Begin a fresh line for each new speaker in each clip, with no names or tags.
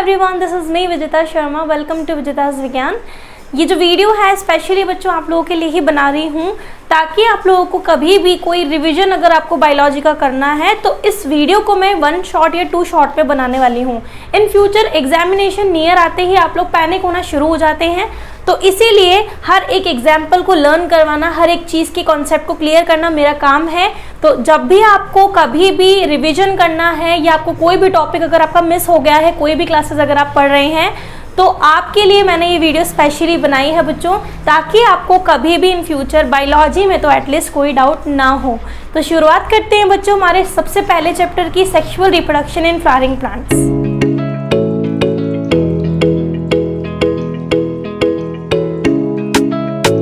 Everyone, this is me Vijita Sharma. Welcome to Vijita's Vigyan. ये जो video है स्पेशली बच्चों आप लोगों के लिए ही बना रही हूँ ताकि आप लोगों को कभी भी कोई रिवीजन अगर आपको बायोलॉजी का करना है तो इस वीडियो को मैं 1 शॉट या 2 शॉट पे बनाने वाली हूँ। इन फ्यूचर एग्जामिनेशन नियर आते ही आप लोग पैनिक होना शुरू हो जाते हैं, तो इसीलिए हर एक एग्जाम्पल को लर्न करवाना, हर एक चीज़ के कॉन्सेप्ट को क्लियर करना मेरा काम है। तो जब भी आपको कभी भी रिवीजन करना है या आपको कोई भी टॉपिक अगर आपका मिस हो गया है, कोई भी क्लासेस अगर आप पढ़ रहे हैं, तो आपके लिए मैंने ये वीडियो स्पेशली बनाई है बच्चों, ताकि आपको कभी भी इन फ्यूचर बायोलॉजी में तो एटलीस्ट कोई डाउट ना हो। तो शुरुआत करते हैं बच्चों हमारे सबसे पहले चैप्टर की, sexual reproduction in flowering plants.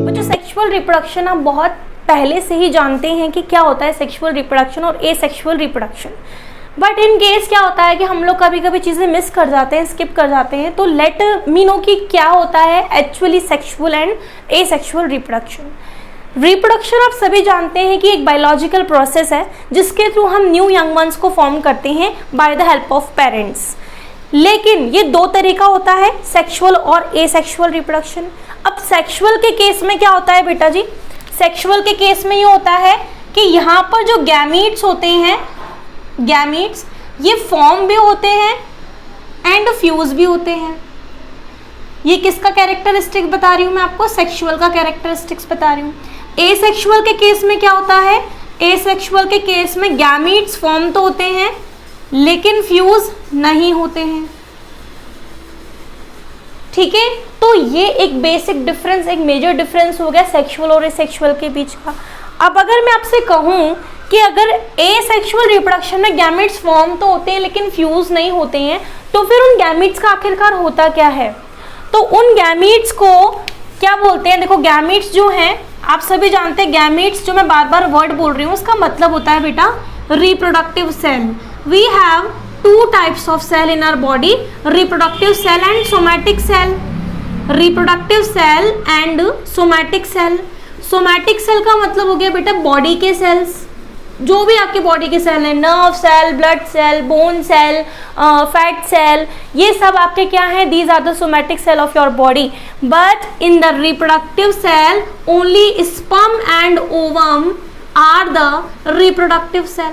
बच्चों सेक्सुअल रिप्रोडक्शन आप बहुत पहले से ही जानते हैं कि क्या होता है सेक्सुअल रिप्रोडक्शन और asexual reproduction. But in case क्या होता है कि हम लोग कभी कभी चीज़ें मिस कर जाते हैं, स्किप कर जाते हैं। तो लेट मी नो कि क्या होता है actually sexual and asexual reproduction. Reproduction आप सभी जानते हैं कि एक बायोलॉजिकल प्रोसेस है जिसके थ्रू हम न्यू यंग वंस को फॉर्म करते हैं bye the help of parents. लेकिन ये 2 तरीका होता है, सेक्सुअल और एसेक्सुअल रिप्रोडक्शन। अब सेक्सुअल के केस में क्या होता है बेटा जी, सेक्सुअल के केस में ये होता है कि यहाँ पर जो गैमीट्स होते हैं, गैमीट्स ये फॉर्म भी होते हैं एंड फ्यूज भी होते हैं। ये किसका कैरेक्टरिस्टिक बता रही हूँ मैं आपको, सेक्सुअल का कैरेक्टरिस्टिक्स बता रही हूँ। एसेक्सुअल के केस में क्या होता है, एसेक्सुअल के केस में गैमीट्स फॉर्म तो होते हैं लेकिन फ्यूज नहीं होते हैं। ठीक है, तो ये एक बेसिक डिफरेंस, एक मेजर डिफरेंस हो गया सेक्सुअल और एसेक्सुअल के बीच का। अब अगर मैं आपसे कहूँ कि अगर एसेक्सुअल रिप्रोडक्शन में गैमेट्स फॉर्म तो होते हैं लेकिन फ्यूज नहीं होते हैं, तो फिर उन गैमेट्स का आखिरकार होता क्या है? तो उन गैमेट्स को क्या बोलते हैं? देखो गैमेट्स जो हैं आप सभी जानते हैं, गैमेट्स जो मैं बार बार वर्ड बोल रही हूँ उसका मतलब होता है बेटा reproductive cell. We have 2 types of cell in our body, reproductive cell and somatic cell. Reproductive cell and somatic cell. Somatic cell का मतलब हो गया बेटा बॉडी के सेल्स, जो भी आपके बॉडी के सेल हैं, nerve cell, blood cell, bone cell, fat cell, ये सब आपके क्या हैं? These are the somatic cell of your body. But in the reproductive cell only sperm and ovum are the reproductive cell.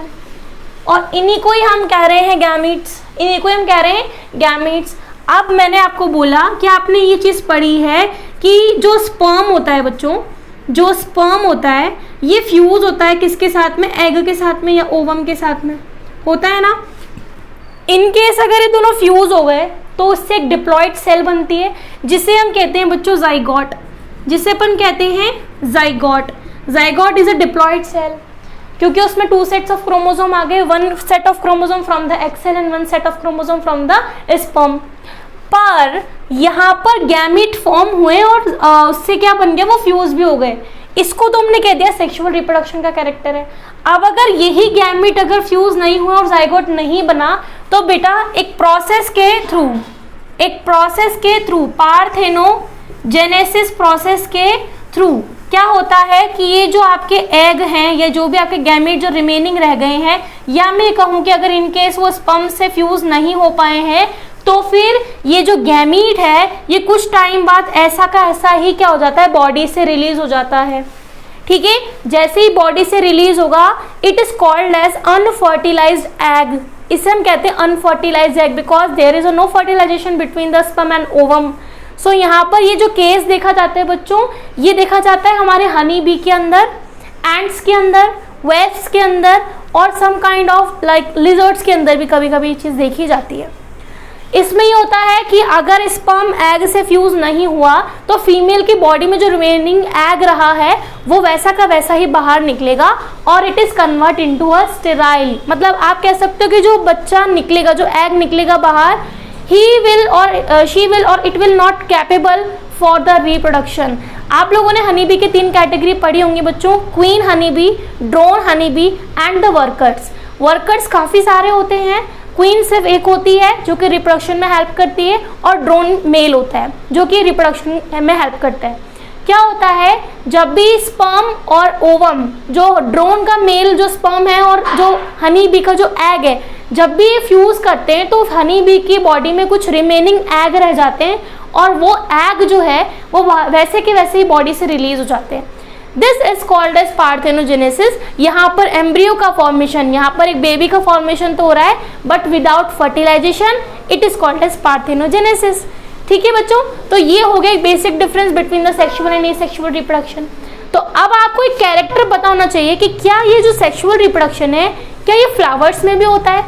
और इन्हीं को ही हम कह रहे हैं गैमीट्स, इन्हीं को हम कह रहे हैं गैमीट्स। अब मैंने आपको बोला कि आपने ये चीज़ पढ़ी है कि जो स्पर्म होता है बच्चों, जो स्पर्म होता है ये फ्यूज होता है किसके साथ में? एग के साथ में या ओवम के साथ में होता है ना। इनकेस अगर ये दोनों फ्यूज हो गए तो उससे एक डिप्लॉइड सेल बनती है जिसे हम कहते हैं बच्चों जाइगोट, जिसे अपन कहते हैं zygote. Zygote is a diploid cell क्योंकि उसमें 2 सेट्स ऑफ क्रोमोसोम आ गए, 1 set of chromosome from the egg cell and 1 set of chromosome from the sperm. पर यहाँ पर गैमीट फॉर्म हुए और उससे क्या बन गया, वो फ्यूज भी हो गए। इसको तो हमने कह दिया सेक्सुअल रिप्रोडक्शन का कैरेक्टर है। अब अगर यही गैमीट अगर फ्यूज नहीं हुआ और जाइगोट नहीं बना तो बेटा एक प्रोसेस के थ्रू पार्थेनोजेनेसिस प्रोसेस के थ्रू क्या होता है कि ये जो आपके एग हैं या जो भी आपके गैमीट जो रिमेनिंग रह गए हैं, या मैं कहूँ कि अगर इनकेस वो स्पर्म से फ्यूज नहीं हो पाए हैं तो फिर ये जो गैमीट है ये कुछ टाइम बाद ऐसा का ऐसा ही क्या हो जाता है, बॉडी से रिलीज हो जाता है। ठीक है, जैसे ही बॉडी से रिलीज होगा it is called as unfertilised egg. इसे हम कहते हैं unfertilised egg because there is no fertilisation between the sperm and ovum. So यहाँ पर ये जो केस देखा जाता है बच्चों, ये देखा जाता है हमारे हनी बी के अंदर, एंट्स के अंदर, वेस्प्स के अंदर और some kind of like lizards के अंदर भी कभी कभी ये चीज़ देखी जाती है। इसमें ये होता है कि अगर स्पर्म एग से फ्यूज नहीं हुआ तो फीमेल की बॉडी में जो रिमेनिंग एग रहा है वो वैसा का वैसा ही बाहर निकलेगा और it is convert into a sterile. मतलब आप कह सकते हो कि जो बच्चा निकलेगा, जो एग निकलेगा बाहर, ही विल और शी विल और it will not capable for the reproduction. आप लोगों ने हनी बी की 3 कैटेगरी पढ़ी होंगी बच्चों, queen honey bee, drone honey bee and the workers. Workers काफ़ी सारे होते हैं, क्वीन सिर्फ एक होती है जो कि रिप्रोडक्शन में हेल्प करती है और ड्रोन मेल होता है जो कि रिप्रोडक्शन में हेल्प करता है। क्या होता है, जब भी स्पर्म और ओवम, जो ड्रोन का मेल जो स्पर्म है और जो हनी बी का जो एग है, जब भी ये फ्यूज करते हैं तो हनी बी की बॉडी में कुछ रिमेनिंग एग रह जाते हैं और वो एग जो है वो वैसे के वैसे ही बॉडी से रिलीज हो जाते हैं। This is called as parthenogenesis. यहाँ पर एम्ब्रियो का फॉर्मेशन, यहाँ पर एक बेबी का फॉर्मेशन तो हो रहा है but without fertilisation, it is called as parthenogenesis. ठीक है बच्चों, तो ये हो गया एक basic difference between the sexual and asexual reproduction. तो अब आपको एक कैरेक्टर पता होना चाहिए कि क्या ये जो सेक्सुअल रिप्रोडक्शन है क्या ये फ्लावर्स में भी होता है,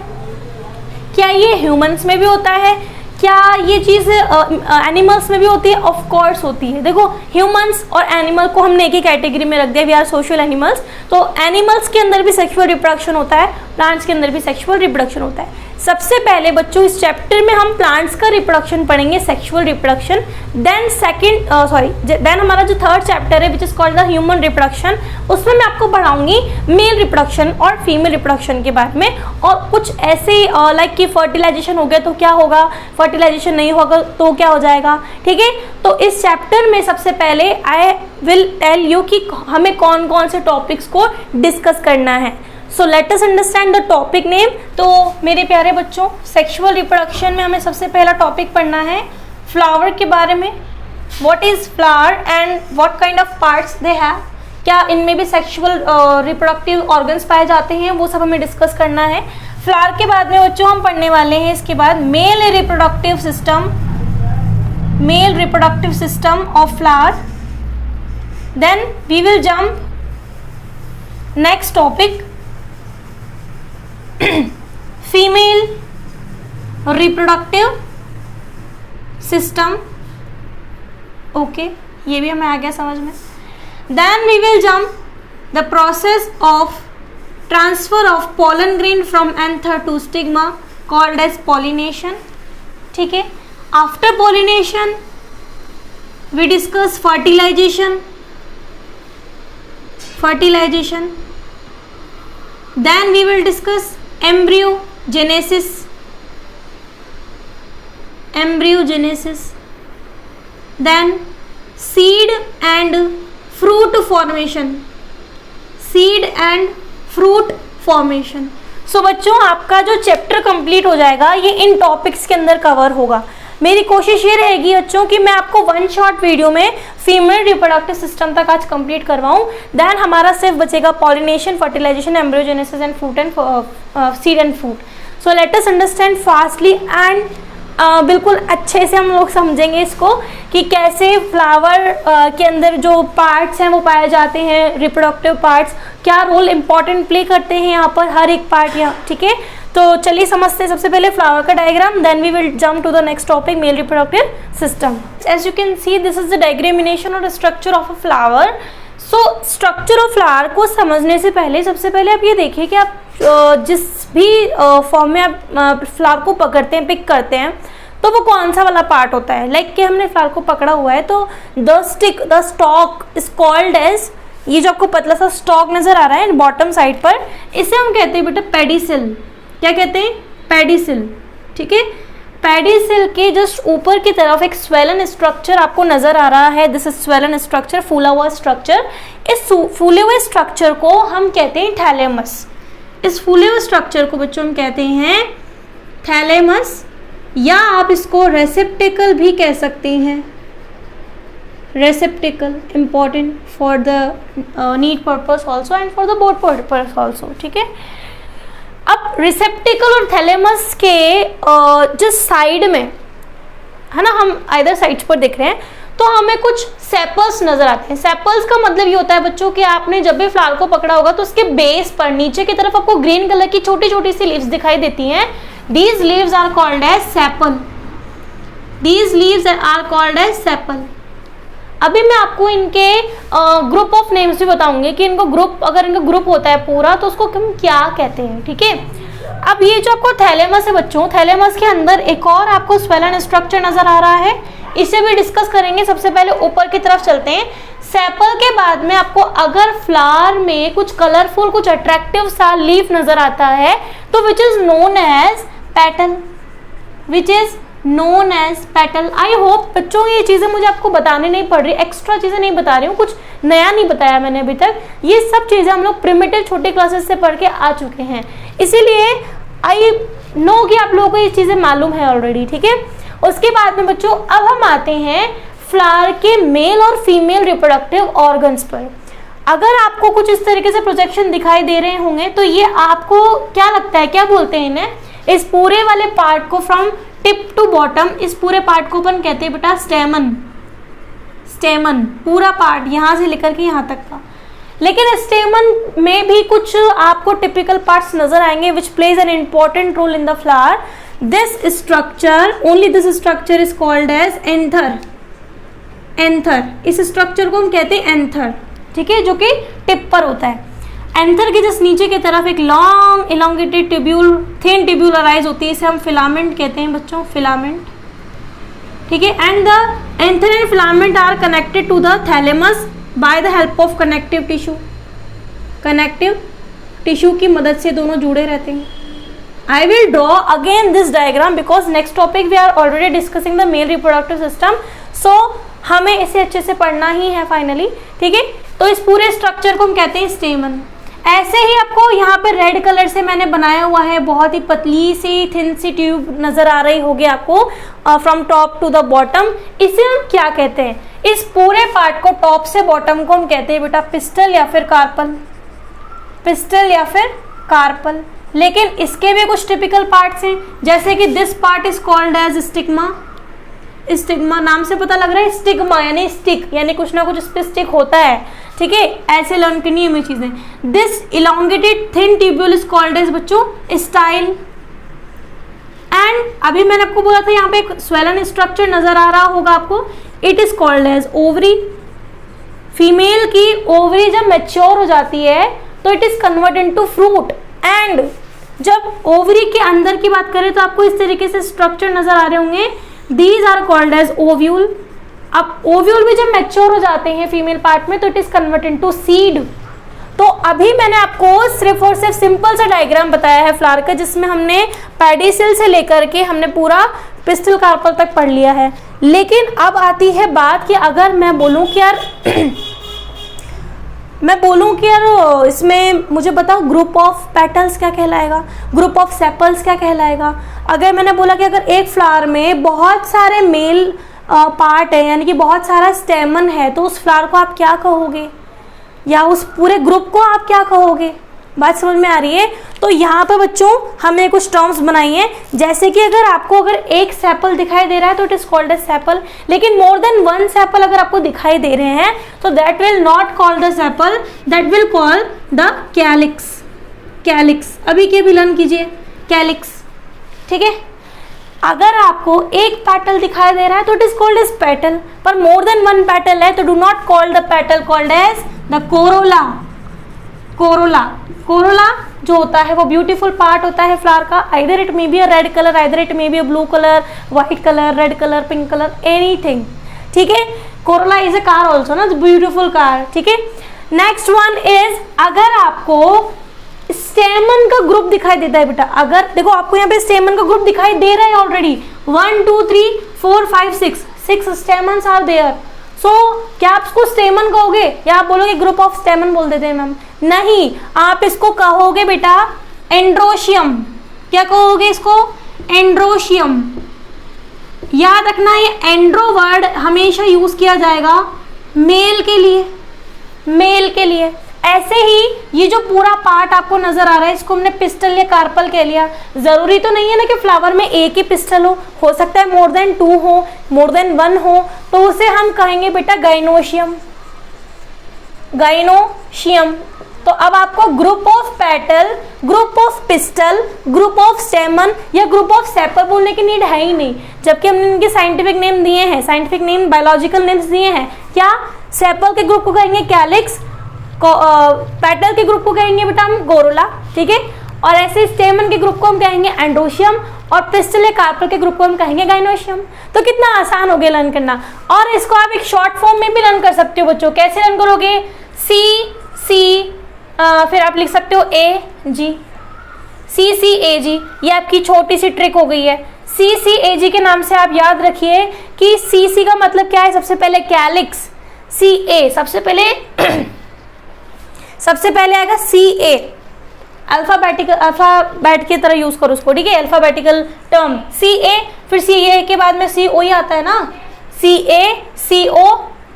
क्या ये ह्यूमंस में भी होता है, क्या ये चीज़ एनिमल्स में भी होती है? ऑफ कोर्स होती है। देखो ह्यूमंस और एनिमल को हमने एक ही कैटेगरी में रख दिया, वी आर सोशल एनिमल्स। तो एनिमल्स के अंदर भी सेक्सुअल रिप्रोडक्शन होता है, प्लांट्स के अंदर भी सेक्सुअल रिप्रोडक्शन होता है। सबसे पहले बच्चों इस चैप्टर में हम प्लांट्स का रिप्रोडक्शन पढ़ेंगे, सेक्सुअल रिप्रोडक्शन। देन हमारा जो थर्ड चैप्टर है which is called the human reproduction, उसमें मैं आपको पढ़ाऊंगी मेल रिप्रोडक्शन और फीमेल रिप्रोडक्शन के बारे में, और कुछ ऐसे लाइक कि फर्टिलाइजेशन हो गया तो क्या होगा, फर्टिलाइजेशन नहीं होगा तो क्या हो जाएगा। ठीक है, तो इस चैप्टर में सबसे पहले आई विल टेल यू कि हमें कौन कौन से टॉपिक्स को डिस्कस करना है। सो let us understand the topic name. तो मेरे प्यारे बच्चों, सेक्सुअल रिप्रोडक्शन में हमें सबसे पहला टॉपिक पढ़ना है फ्लावर के बारे में। What is flower and what kind of parts they have, क्या इनमें भी सेक्सुअल रिप्रोडक्टिव ऑर्गन्स पाए जाते हैं, वो सब हमें डिस्कस करना है। फ्लावर के बाद में बच्चों हम पढ़ने वाले हैं इसके बाद male reproductive system of flower. Then we will jump next topic female reproductive system. Okay, ये भी हमें आ गया समझ में। Then we will jump the process of transfer of pollen grain from anther to stigma called as pollination. ठीक है, after pollination we discuss fertilisation. Then we will discuss embryogenesis. Then seed and fruit formation. So बच्चों, आपका जो chapter complete हो जाएगा ये इन topics के अंदर कवर होगा। मेरी कोशिश ये रहेगी बच्चों कि मैं आपको वन शॉट वीडियो में फीमेल रिप्रोडक्टिव सिस्टम तक आज कंप्लीट करवाऊं। देन हमारा सिर्फ बचेगा pollination, fertilisation, embryogenesis and fruit and seed and fruit. So let us understand fastly and बिल्कुल अच्छे से हम लोग समझेंगे इसको कि कैसे फ्लावर के अंदर जो पार्ट्स हैं वो पाए जाते हैं, रिप्रोडक्टिव पार्ट्स क्या रोल इम्पॉर्टेंट प्ले करते हैं यहाँ पर हर एक पार्ट यहाँ। ठीक है, तो चलिए समझते हैं सबसे पहले फ्लावर का diagram, then we will jump to the next topic male reproductive system. As you can see this is the diagrammination और structure of a flower. So structure of flower को समझने से पहले सबसे पहले आप ये देखिए कि आप जिस भी फॉर्म में आप फ्लावर को पकड़ते हैं, पिक करते हैं, तो वो कौन सा वाला पार्ट होता है। लाइक कि हमने फ्लावर को पकड़ा हुआ है तो the stalk is called as, ये जो आपको पतला सा स्टॉक नजर आ रहा है बॉटम साइड पर, इसे हम कहते हैं बेटा पेडिसिल। क्या कहते हैं? पेडिसिल। ठीक है, पेडिसिल के जस्ट ऊपर की तरफ एक स्वेलन स्ट्रक्चर आपको नजर आ रहा है। दिस इज स्वेलन स्ट्रक्चर, फूला हुआ स्ट्रक्चर। इस फूले हुए स्ट्रक्चर को हम कहते हैं थैलेमस। इस फूले हुए स्ट्रक्चर को बच्चों हम कहते हैं थैलेमस, या आप इसको रेसेप्टिकल भी कह सकते हैं। Receptacle important for the need purpose also and for the board purpose also. ठीक है, अब रिसेप्टिकल और थैलेमस के जिस साइड में है ना, हम आइदर साइड्स पर देख रहे हैं, तो हमें कुछ सेपल्स नजर आते हैं। सेपल्स का मतलब ये होता है बच्चों कि आपने जब भी फ्लावर को पकड़ा होगा तो उसके बेस पर नीचे की तरफ आपको ग्रीन कलर की छोटी छोटी सी लीव्स दिखाई देती हैं। These leaves are called as sepal. अभी मैं आपको इनके ग्रुप ऑफ नेम्स भी बताऊंगी कि इनको ग्रुप, अगर इनका ग्रुप होता है पूरा तो उसको हम क्या कहते हैं। ठीक है, अब ये जो आपको थैलेमस है बच्चों, थैलेमस के अंदर एक और आपको स्वेलन स्ट्रक्चर नजर आ रहा है, इसे भी डिस्कस करेंगे। सबसे पहले ऊपर की तरफ चलते हैं। सेपल के बाद में आपको अगर फ्लावर में कुछ कलरफुल, कुछ अट्रैक्टिव सा लीफ नजर आता है तो which is known as petal. I hope बच्चों ये चीजें मुझे आपको बताने नहीं पड़ रही, एक्स्ट्रा चीजें नहीं बता रही हूँ, कुछ नया नहीं बताया मैंने अभी तक। ये सब चीजें हम लोग प्रिमिटिव छोटी क्लासेस से पढ़ के आ चुके हैं, इसीलिए आई नो कि आप लोगों को ये चीजें मालूम है ऑलरेडी, ठीक है। उसके बाद में बच्चों अब हम आते हैं फ्लावर के मेल और फीमेल रिप्रोडक्टिव ऑर्गन्स पर। अगर आपको कुछ इस तरीके से प्रोजेक्शन दिखाई दे रहे होंगे तो ये आपको क्या लगता है, क्या बोलते हैं इन्हें, इस पूरे वाले पार्ट को फ्रॉम टिप टू बॉटम, इस पूरे पार्ट को अपन कहते हैं बेटा स्टेमन। स्टेमन पूरा पार्ट यहाँ से लेकर के यहाँ तक का। लेकिन स्टेमन में भी कुछ आपको टिपिकल पार्ट्स नजर आएंगे which plays an important role in the flower. This structure, only this structure is called as anther. Anther, इस स्ट्रक्चर को हम कहते हैं एंथर, ठीक है, जो कि टिप पर होता है। एंथर के जस्ट नीचे की तरफ एक long elongated tubule, thin tubule arise होती है, इसे हम फिलामेंट कहते हैं बच्चों, फिलामेंट, ठीक है। And the anther and filament are connected to the thalamus by the help of connective tissue. Connective tissue की मदद से दोनों जुड़े रहते हैं। I will draw again this diagram because next topic we are already discussing the male reproductive system, so हमें इसे अच्छे से पढ़ना ही है फाइनली, ठीक है। तो इस पूरे स्ट्रक्चर को हम कहते हैं स्टेमन। ऐसे ही आपको यहाँ पे रेड कलर से मैंने बनाया हुआ है, बहुत ही पतली सी थिन सी ट्यूब नजर आ रही होगी आपको from top to the bottom. इसे हम क्या कहते हैं, इस पूरे पार्ट को टॉप से बॉटम को हम कहते हैं बेटा पिस्टल या फिर कार्पल। पिस्टल या फिर कार्पल। लेकिन इसके भी कुछ टिपिकल पार्ट्स हैं, जैसे कि this part is called as stigma. Stigma नाम से पता लग रहा है, स्टिग्मा यानी स्टिक, यानी कुछ ना कुछ इस पे स्टिक होता है, ठीक है। ऐसे लर्न करनी है हमें चीजें। This elongated thin tubule is called as बच्चों स्टाइल। एंड अभी मैंने आपको बोला था यहाँ पे एक स्वेलन स्ट्रक्चर नजर आ रहा होगा आपको, it is called as ovary. Female की ओवरी जब मैच्योर हो जाती है तो it is convert into fruit. And जब ओवरी के अंदर की बात करें तो आपको इस तरीके से स्ट्रक्चर नजर आ रहे होंगे, these are called as ovule. अब ओव्यूल भी जब मैच्योर हो जाते हैं फीमेल पार्ट में तो it is convert into seed. तो अभी मैंने आपको सिर्फ और सिर्फ सिंपल सा डायग्राम बताया है फ्लावर का, जिसमें हमने पेडिसिल से लेकर के हमने पूरा पिस्टल कार्पल तक पढ़ लिया है। लेकिन अब आती है बात कि अगर मैं बोलूं कि यार इसमें मुझे बताओ ग्रुप ऑफ पेटल्स क्या कहलाएगा, ग्रुप ऑफ सेपल्स क्या कहलाएगा। अगर मैंने बोला कि अगर एक फ्लावर में बहुत सारे मेल पार्ट है, यानी कि बहुत सारा स्टेमन है, तो उस फ्लावर को आप क्या कहोगे, या उस पूरे ग्रुप को आप क्या कहोगे। बात समझ में आ रही है। तो यहाँ पे बच्चों हमने कुछ टर्म्स बनाई हैं, जैसे कि अगर एक सेपल दिखाई दे रहा है तो it is called as sepal. लेकिन मोर देन वन सेपल अगर आपको दिखाई दे रहे हैं तो that will not call the sepal, that will call the calyx. Calyx अभी के भी लर्न कीजिए, कैलिक्स, ठीक है। अगर आपको एक पेटल दिखाई दे रहा है तो it is called as petal, पर मोर देन वन पेटल है तो do not call the petal, called as the corolla. Corolla, corolla जो होता है वो ब्यूटीफुल पार्ट होता है फ्लावर का, either it may be a red colour, either it may be a blue colour, white colour, red colour, pink colour, anything, ठीक है। Corolla is a car also ना, ब्यूटीफुल कार, ठीक है। Next one is, अगर आपको स्टेमन का group दिखाई देता है बेटा, अगर देखो आपको यहाँ पे स्टेमन का ग्रुप दिखाई दे रहा है ऑलरेडी, 1 2 3 4 5 6 स्टेमन्स आर देयर। सो क्या आप इसको स्टेमन कहोगे या आप बोलोगे ग्रुप ऑफ स्टेमन बोल देते हैं मैम? नहीं, आप इसको कहोगे बेटा एंड्रोशियम। क्या कहोगे इसको? एंड्रोशियम। याद रखना ये एंड्रो वर्ड हमेशा यूज किया जाएगा मेल के लिए, मेल के लिए। ऐसे ही ये जो पूरा पार्ट आपको नजर आ रहा है इसको हमने पिस्टल या कार्पल कह लिया। जरूरी तो नहीं है ना कि फ्लावर में एक ही पिस्टल हो सकता है मोर देन 2 हो, मोर देन 1 हो, तो उसे हम कहेंगे बेटा गाइनोशियम, गाइनोशियम। तो अब आपको group of petal, group of pistol, group of स्टेमन या ग्रुप ऑफ सेपल बोलने की नीड है ही नहीं, जबकि हमने इनके साइंटिफिक नेम दिए हैं, साइंटिफिक नेम बायोलॉजिकल नेम्स दिए हैं। क्या? सेपल के ग्रुप को कहेंगे कैलिक्स, पेटल के ग्रुप को कहेंगे बेटा हम गोरोला, ठीक है। और ऐसे स्टेमन के ग्रुप को हम कहेंगे एंड्रोशियम और पिस्टल या कार्पल के ग्रुप को हम कहेंगे गाइनोशियम। तो कितना आसान हो गया लर्न करना। और इसको आप एक शॉर्ट फॉर्म में भी लर्न कर सकते हो बच्चों। कैसे लर्न करोगे? सी फिर आप लिख सकते हो AG, CCAG। ये आपकी छोटी सी ट्रिक हो गई है। CCAG के नाम से आप याद रखिए कि CC का मतलब क्या है? सबसे पहले कैलिक्स, CA सबसे पहले आएगा CA, अल्फाबेट की तरह यूज करो उसको, ठीक है, अल्फाबेटिकल टर्म CA, फिर CA के बाद में CO ही आता है ना, CA CO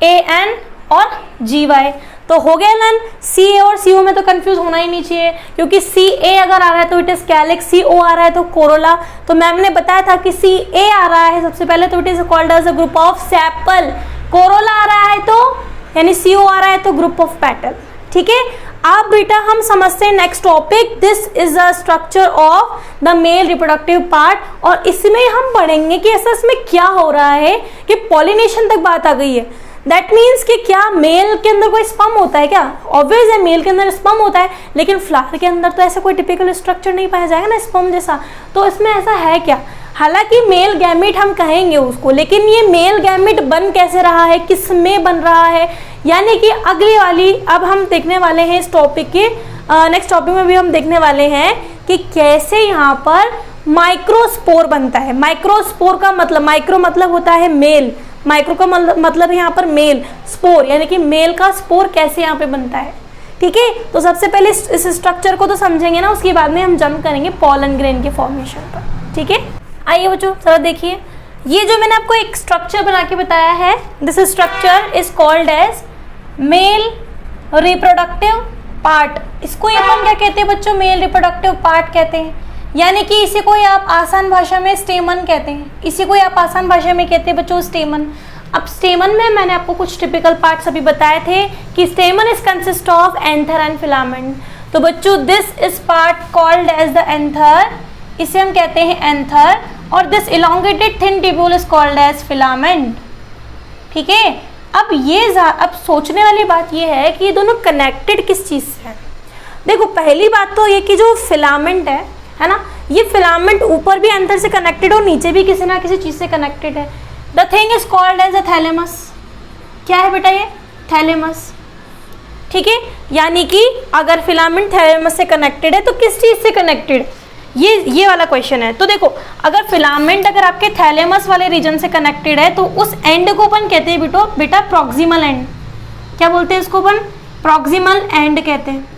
AN और GY, तो हो गया लन। CA और CO में तो कंफ्यूज होना ही नहीं चाहिए, क्योंकि CA अगर आ रहा है तो इट इज कैलिक्स, CO आ रहा है तो कोरोला। तो मैम ने बताया था कि CA आ रहा है सबसे पहले तो it is called as a group of sepal, corolla आ रहा है तो यानी CO आ रहा है तो ग्रुप ऑफ पेटल, ठीक है। अब बेटा हम समझते हैं next topic, this is a structure of the male reproductive part, और इसमें हम पढ़ेंगे कि ऐसा इसमें क्या हो रहा है कि पॉलिनेशन तक बात आ गई है। दैट मीन्स कि क्या मेल के अंदर कोई स्पर्म होता है क्या? ऑब्वियस है मेल के अंदर स्पर्म होता है, लेकिन फ्लावर के अंदर तो ऐसा कोई टिपिकल स्ट्रक्चर नहीं पाया जाएगा ना स्पर्म जैसा, तो इसमें ऐसा है क्या? हालांकि मेल गैमेट हम कहेंगे उसको, लेकिन ये मेल गैमेट बन कैसे रहा है, किस में बन रहा है, यानी कि अगली वाली अब हम देखने वाले हैं इस टॉपिक के नेक्स्ट टॉपिक में भी हम देखने वाले हैं कि कैसे यहाँ पर माइक्रोस्पोर बनता है। माइक्रोस्पोर का मतलब, माइक्रो मतलब होता है मेल, माइक्रो का मतलब यहाँ पर मेल, स्पोर यानी कि मेल का स्पोर कैसे यहाँ पे बनता है, ठीक है। तो सबसे पहले इस स्ट्रक्चर को तो समझेंगे ना, उसके बाद में हम जंप करेंगे पॉलन ग्रेन के फॉर्मेशन पर, ठीक है। आइए बच्चों जरा देखिए, ये जो मैंने आपको एक स्ट्रक्चर बना के बताया है, this structure is called as male reproductive part. इसको अपन क्या कहते हैं बच्चों? मेल रिप्रोडक्टिव पार्ट कहते हैं, यानी कि इसी को आप आसान भाषा में स्टेमन कहते हैं, इसी को आप आसान भाषा में कहते हैं बच्चों स्टेमन। अब स्टेमन में मैंने आपको कुछ टिपिकल पार्ट्स अभी बताए थे कि stamen is consist of anther and filament. तो बच्चों this is part called as the anther, इसे हम कहते हैं एंथर, और this elongated thin tubule is called as filament, ठीक है। अब सोचने वाली बात ये है कि ये दोनों कनेक्टेड किस चीज से है। देखो पहली बात तो ये कि जो फिलामेंट है ना, ये फिलामेंट ऊपर भी एंथर से कनेक्टेड और नीचे भी किसी ना किसी चीज से कनेक्टेड है। The thing is called as a thalamus. क्या है बेटा ये? थैलेमस, ठीक है। यानी कि अगर फिलामेंट थैलेमस से कनेक्टेड है तो किस चीज से कनेक्टेड, ये वाला क्वेश्चन है। तो देखो अगर फिलामेंट अगर आपके थैलेमस वाले रीजन से कनेक्टेड है तो उस एंड को अपन कहते हैं बेटा प्रॉक्सिमल एंड। क्या बोलते हैं इसको अपन? प्रॉक्सिमल एंड कहते हैं।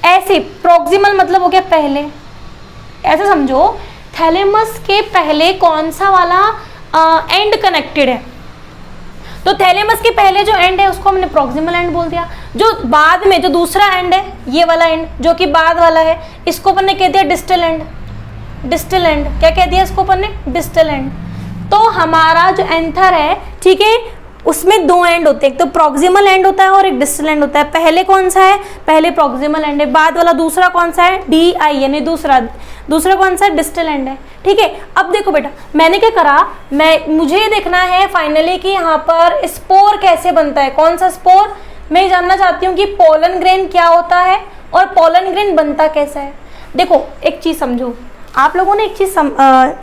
ऐसे प्रॉक्सिमल मतलब हो गया पहले, ऐसे समझो थैलेमस के पहले कौन सा वाला एंड कनेक्टेड है, तो थैलेमस के पहले जो एंड है उसको हमने प्रॉक्सिमल एंड बोल दिया। जो बाद में जो दूसरा एंड है, ये वाला एंड जो कि बाद वाला है, इसको अपन ने कह दिया डिस्टल एंड। डिस्टल एंड क्या कह दिया इसको अपन ने? Distal end. तो हमारा जो एंथर है, ठीक है, उसमें दो एंड होते हैं, एक तो प्रॉक्सिमल एंड होता है और एक डिस्टल एंड होता है। पहले कौन सा है? पहले प्रॉक्सिमल एंड है, बाद वाला दूसरा कौन सा है? DI यानी दूसरा कौन सा है? डिस्टल एंड है, ठीक है। अब देखो बेटा मैंने क्या करा, मुझे देखना है फाइनली कि यहाँ पर स्पोर कैसे बनता है। कौन सा स्पोर? मैं जानना चाहती हूँ कि पोलन ग्रेन क्या होता है और पोलन ग्रेन बनता कैसा है। देखो एक चीज समझो, आप लोगों ने एक चीज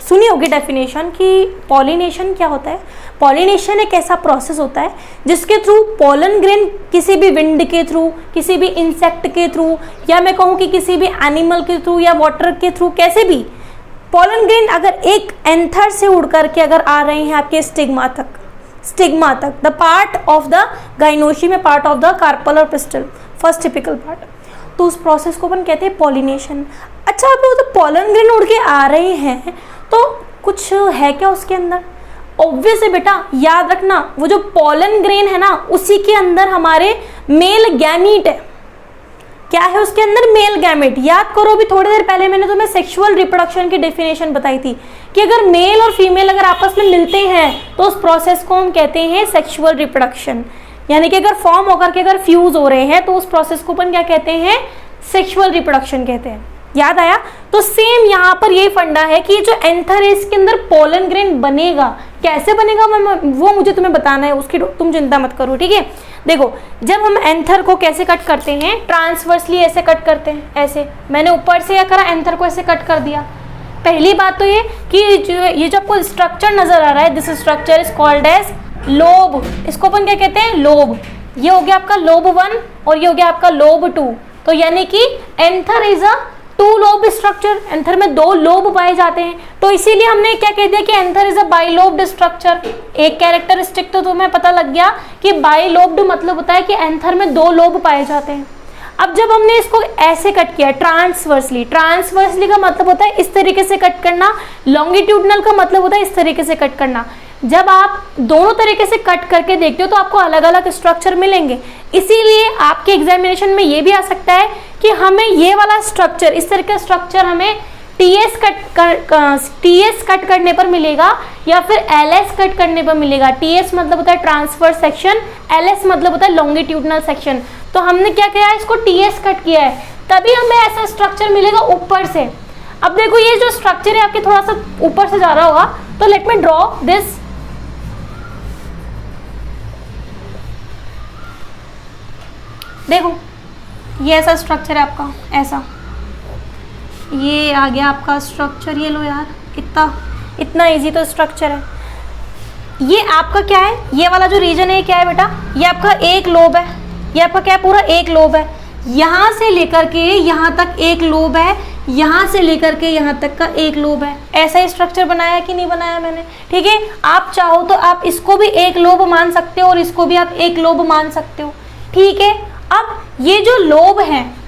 सुनी होगी डेफिनेशन कि पॉलिनेशन क्या होता है। पॉलिनेशन एक ऐसा प्रोसेस होता है जिसके थ्रू पोलन ग्रेन किसी भी विंड के थ्रू, किसी भी इंसेक्ट के थ्रू, या मैं कहूँ कि किसी भी एनिमल के थ्रू या वाटर के थ्रू, कैसे भी पोलन ग्रेन अगर एक एंथर से उड़ करके अगर आ रहे हैं आपके स्टिग्मा तक, द पार्ट ऑफ द गाइनोशी में पार्ट ऑफ द कार्पल और पिस्टल, फर्स्ट टिपिकल पार्ट, तो उस प्रोसेस को अपन कहते हैं पॉलिनेशन। अच्छा अब वो तो पोलन ग्रेन उड़ के आ रहे हैं तो कुछ है क्या उसके अंदर? ऑब्वियस है बेटा, याद रखना वो जो पोलन ग्रेन है ना उसी के अंदर हमारे मेल गैमीट है। क्या है उसके अंदर? Male gamete. याद करो अभी थोड़ी देर पहले मैंने तुम्हें सेक्सुअल रिप्रोडक्शन की डेफिनेशन बताई थी कि अगर मेल और फीमेल अगर आपस में मिलते हैं तो उस प्रोसेस को हम कहते हैं सेक्सुअल रिप्रोडक्शन। यानी कि अगर फॉर्म होकर के अगर फ्यूज हो रहे हैं तो उस प्रोसेस को अपन क्या कहते हैं? सेक्सुअल रिप्रोडक्शन कहते हैं। याद आया? तो सेम यहाँ पर यही फंडा है कि जो एंथर है इसके अंदर पोलन ग्रेन बनेगा। कैसे बनेगा वो मुझे तुम्हें बताना है, उसकी तुम चिंता मत करो, ठीक है। देखो जब हम एंथर को कैसे कट करते हैं, ट्रांसवर्सली ऐसे कट करते हैं, ऐसे मैंने ऊपर से क्या करा, एंथर को ऐसे कट कर दिया। पहली बात तो ये कि ये जो आपको स्ट्रक्चर नजर आ रहा है, this structure is called as lobe. इसको अपन क्या कहते हैं? लोब। ये हो गया आपका लोब 1 और ये हो गया आपका लोब 2। तो यानी कि anther is a 2 lobe structure, anther में 2 लोब पाए जाते हैं। तो इसीलिए हमने क्या कह दिया कि anther is a bilobed structure. एक कैरेक्टरिस्टिक तो तुम्हें पता लग गया कि बाइलोब्ड मतलब होता है कि एंथर में 2 लोब पाए जाते हैं। अब जब हमने इसको ऐसे कट किया ट्रांसवर्सली, ट्रांसवर्सली का मतलब होता है इस तरीके से कट करना, लॉन्गिट्यूडनल का मतलब होता है इस तरीके से कट करना। जब आप दोनों तरीके से कट करके देखते हो तो आपको अलग अलग स्ट्रक्चर मिलेंगे। इसीलिए आपके एग्जामिनेशन में ये भी आ सकता है कि हमें ये वाला स्ट्रक्चर, इस तरह का स्ट्रक्चर हमें टीएस कट करने पर मिलेगा या फिर एलएस कट करने पर मिलेगा। टीएस मतलब होता है ट्रांसफर सेक्शन, एलएस मतलब होता है लॉन्गिट्यूडनल सेक्शन। तो हमने क्या किया है, इसको टीएस कट किया है, तभी हमें ऐसा स्ट्रक्चर मिलेगा ऊपर से। अब देखो ये जो स्ट्रक्चर है आपके थोड़ा सा ऊपर से जा रहा होगा, तो लेट मी ड्रॉ दिस। देखो ये ऐसा स्ट्रक्चर है आपका, ऐसा ये आ गया आपका स्ट्रक्चर। ये लो यार, इतना इजी तो स्ट्रक्चर है। ये आपका क्या है, ये वाला जो रीजन है क्या है बेटा, ये आपका एक लोब है, ये आपका क्या है, पूरा एक लोब है। यहाँ से लेकर के यहाँ तक एक लोब है, यहाँ से लेकर के यहाँ तक का एक लोब है। ऐसा ही स्ट्रक्चर बनाया कि नहीं बनाया मैंने, ठीक है। आप चाहो तो आप इसको भी एक लोब मान सकते हो और इसको भी आप एक लोब मान सकते हो, ठीक है। अब ये जो लोब है,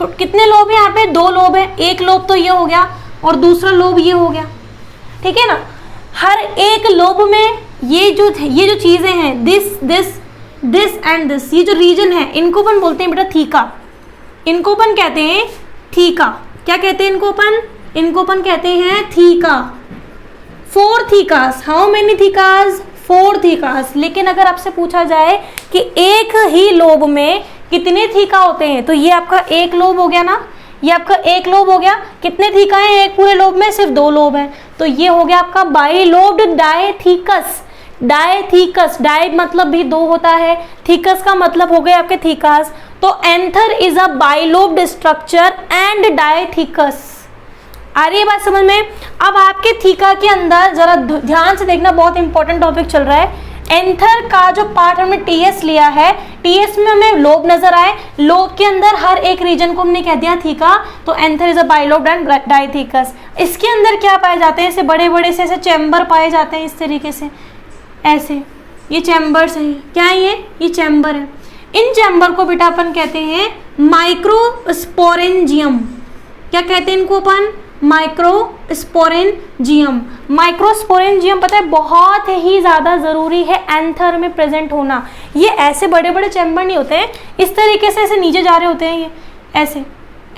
कितने लोब है यहाँ पे, दो लोब है। एक लोब तो ये हो गया और दूसरा लोब ये हो गया, ठीक है ना। हर एक लोब में ये जो चीजें हैं, दिस एंड दिस, ये जो रीजन है इनको अपन बोलते हैं बेटा थीका। इनको अपन कहते हैं थीका। क्या कहते हैं इनको अपन कहते हैं theca. 4 thecas. How many thecas? 4 thecas. लेकिन अगर आपसे पूछा जाए कि एक ही लोब में कितने थीका होते हैं, तो ये आपका एक लोब हो गया ना, ये आपका एक लोब हो गया। कितने थीका हैं एक पूरे लोब में? सिर्फ 2 लोब हैं, तो ये हो गया आपका बाइलोब्ड डायथीकस। डायथीकस, डाय मतलब भी 2 होता है, थीकस का मतलब हो गए आपके थीकास। तो anther is a bilobed structure and dithecous. आ रही है बात समझ में? अब आपके थीका के अंदर जरा ध्यान से देखना, बहुत इंपॉर्टेंट टॉपिक चल रहा है। एंथर का जो पार्ट हमने टीएस लिया है, टीएस में हमें लोब नजर आए, लोब के अंदर हर एक रीजन को हमने कह दिया थीका, तो anther is a bilobed and dithecous. इसके अंदर क्या पाए जाते हैं? ऐसे बड़े बड़े से ऐसे चैम्बर पाए जाते हैं, इस तरीके से ऐसे, ये चैम्बर्स हैं। क्या है ये चैम्बर है। इन चैम्बर को बेटा अपन कहते हैं माइक्रोस्पोरेंजियम। क्या कहते हैं इनको अपन? माइक्रोस्पोरेंजियम। माइक्रोस्पोरेंजियम पता है बहुत ही ज़्यादा ज़रूरी है एंथर में प्रेजेंट होना। ये ऐसे बड़े बड़े चैम्बर नहीं होते हैं, इस तरीके से ऐसे नीचे जा रहे होते हैं, ये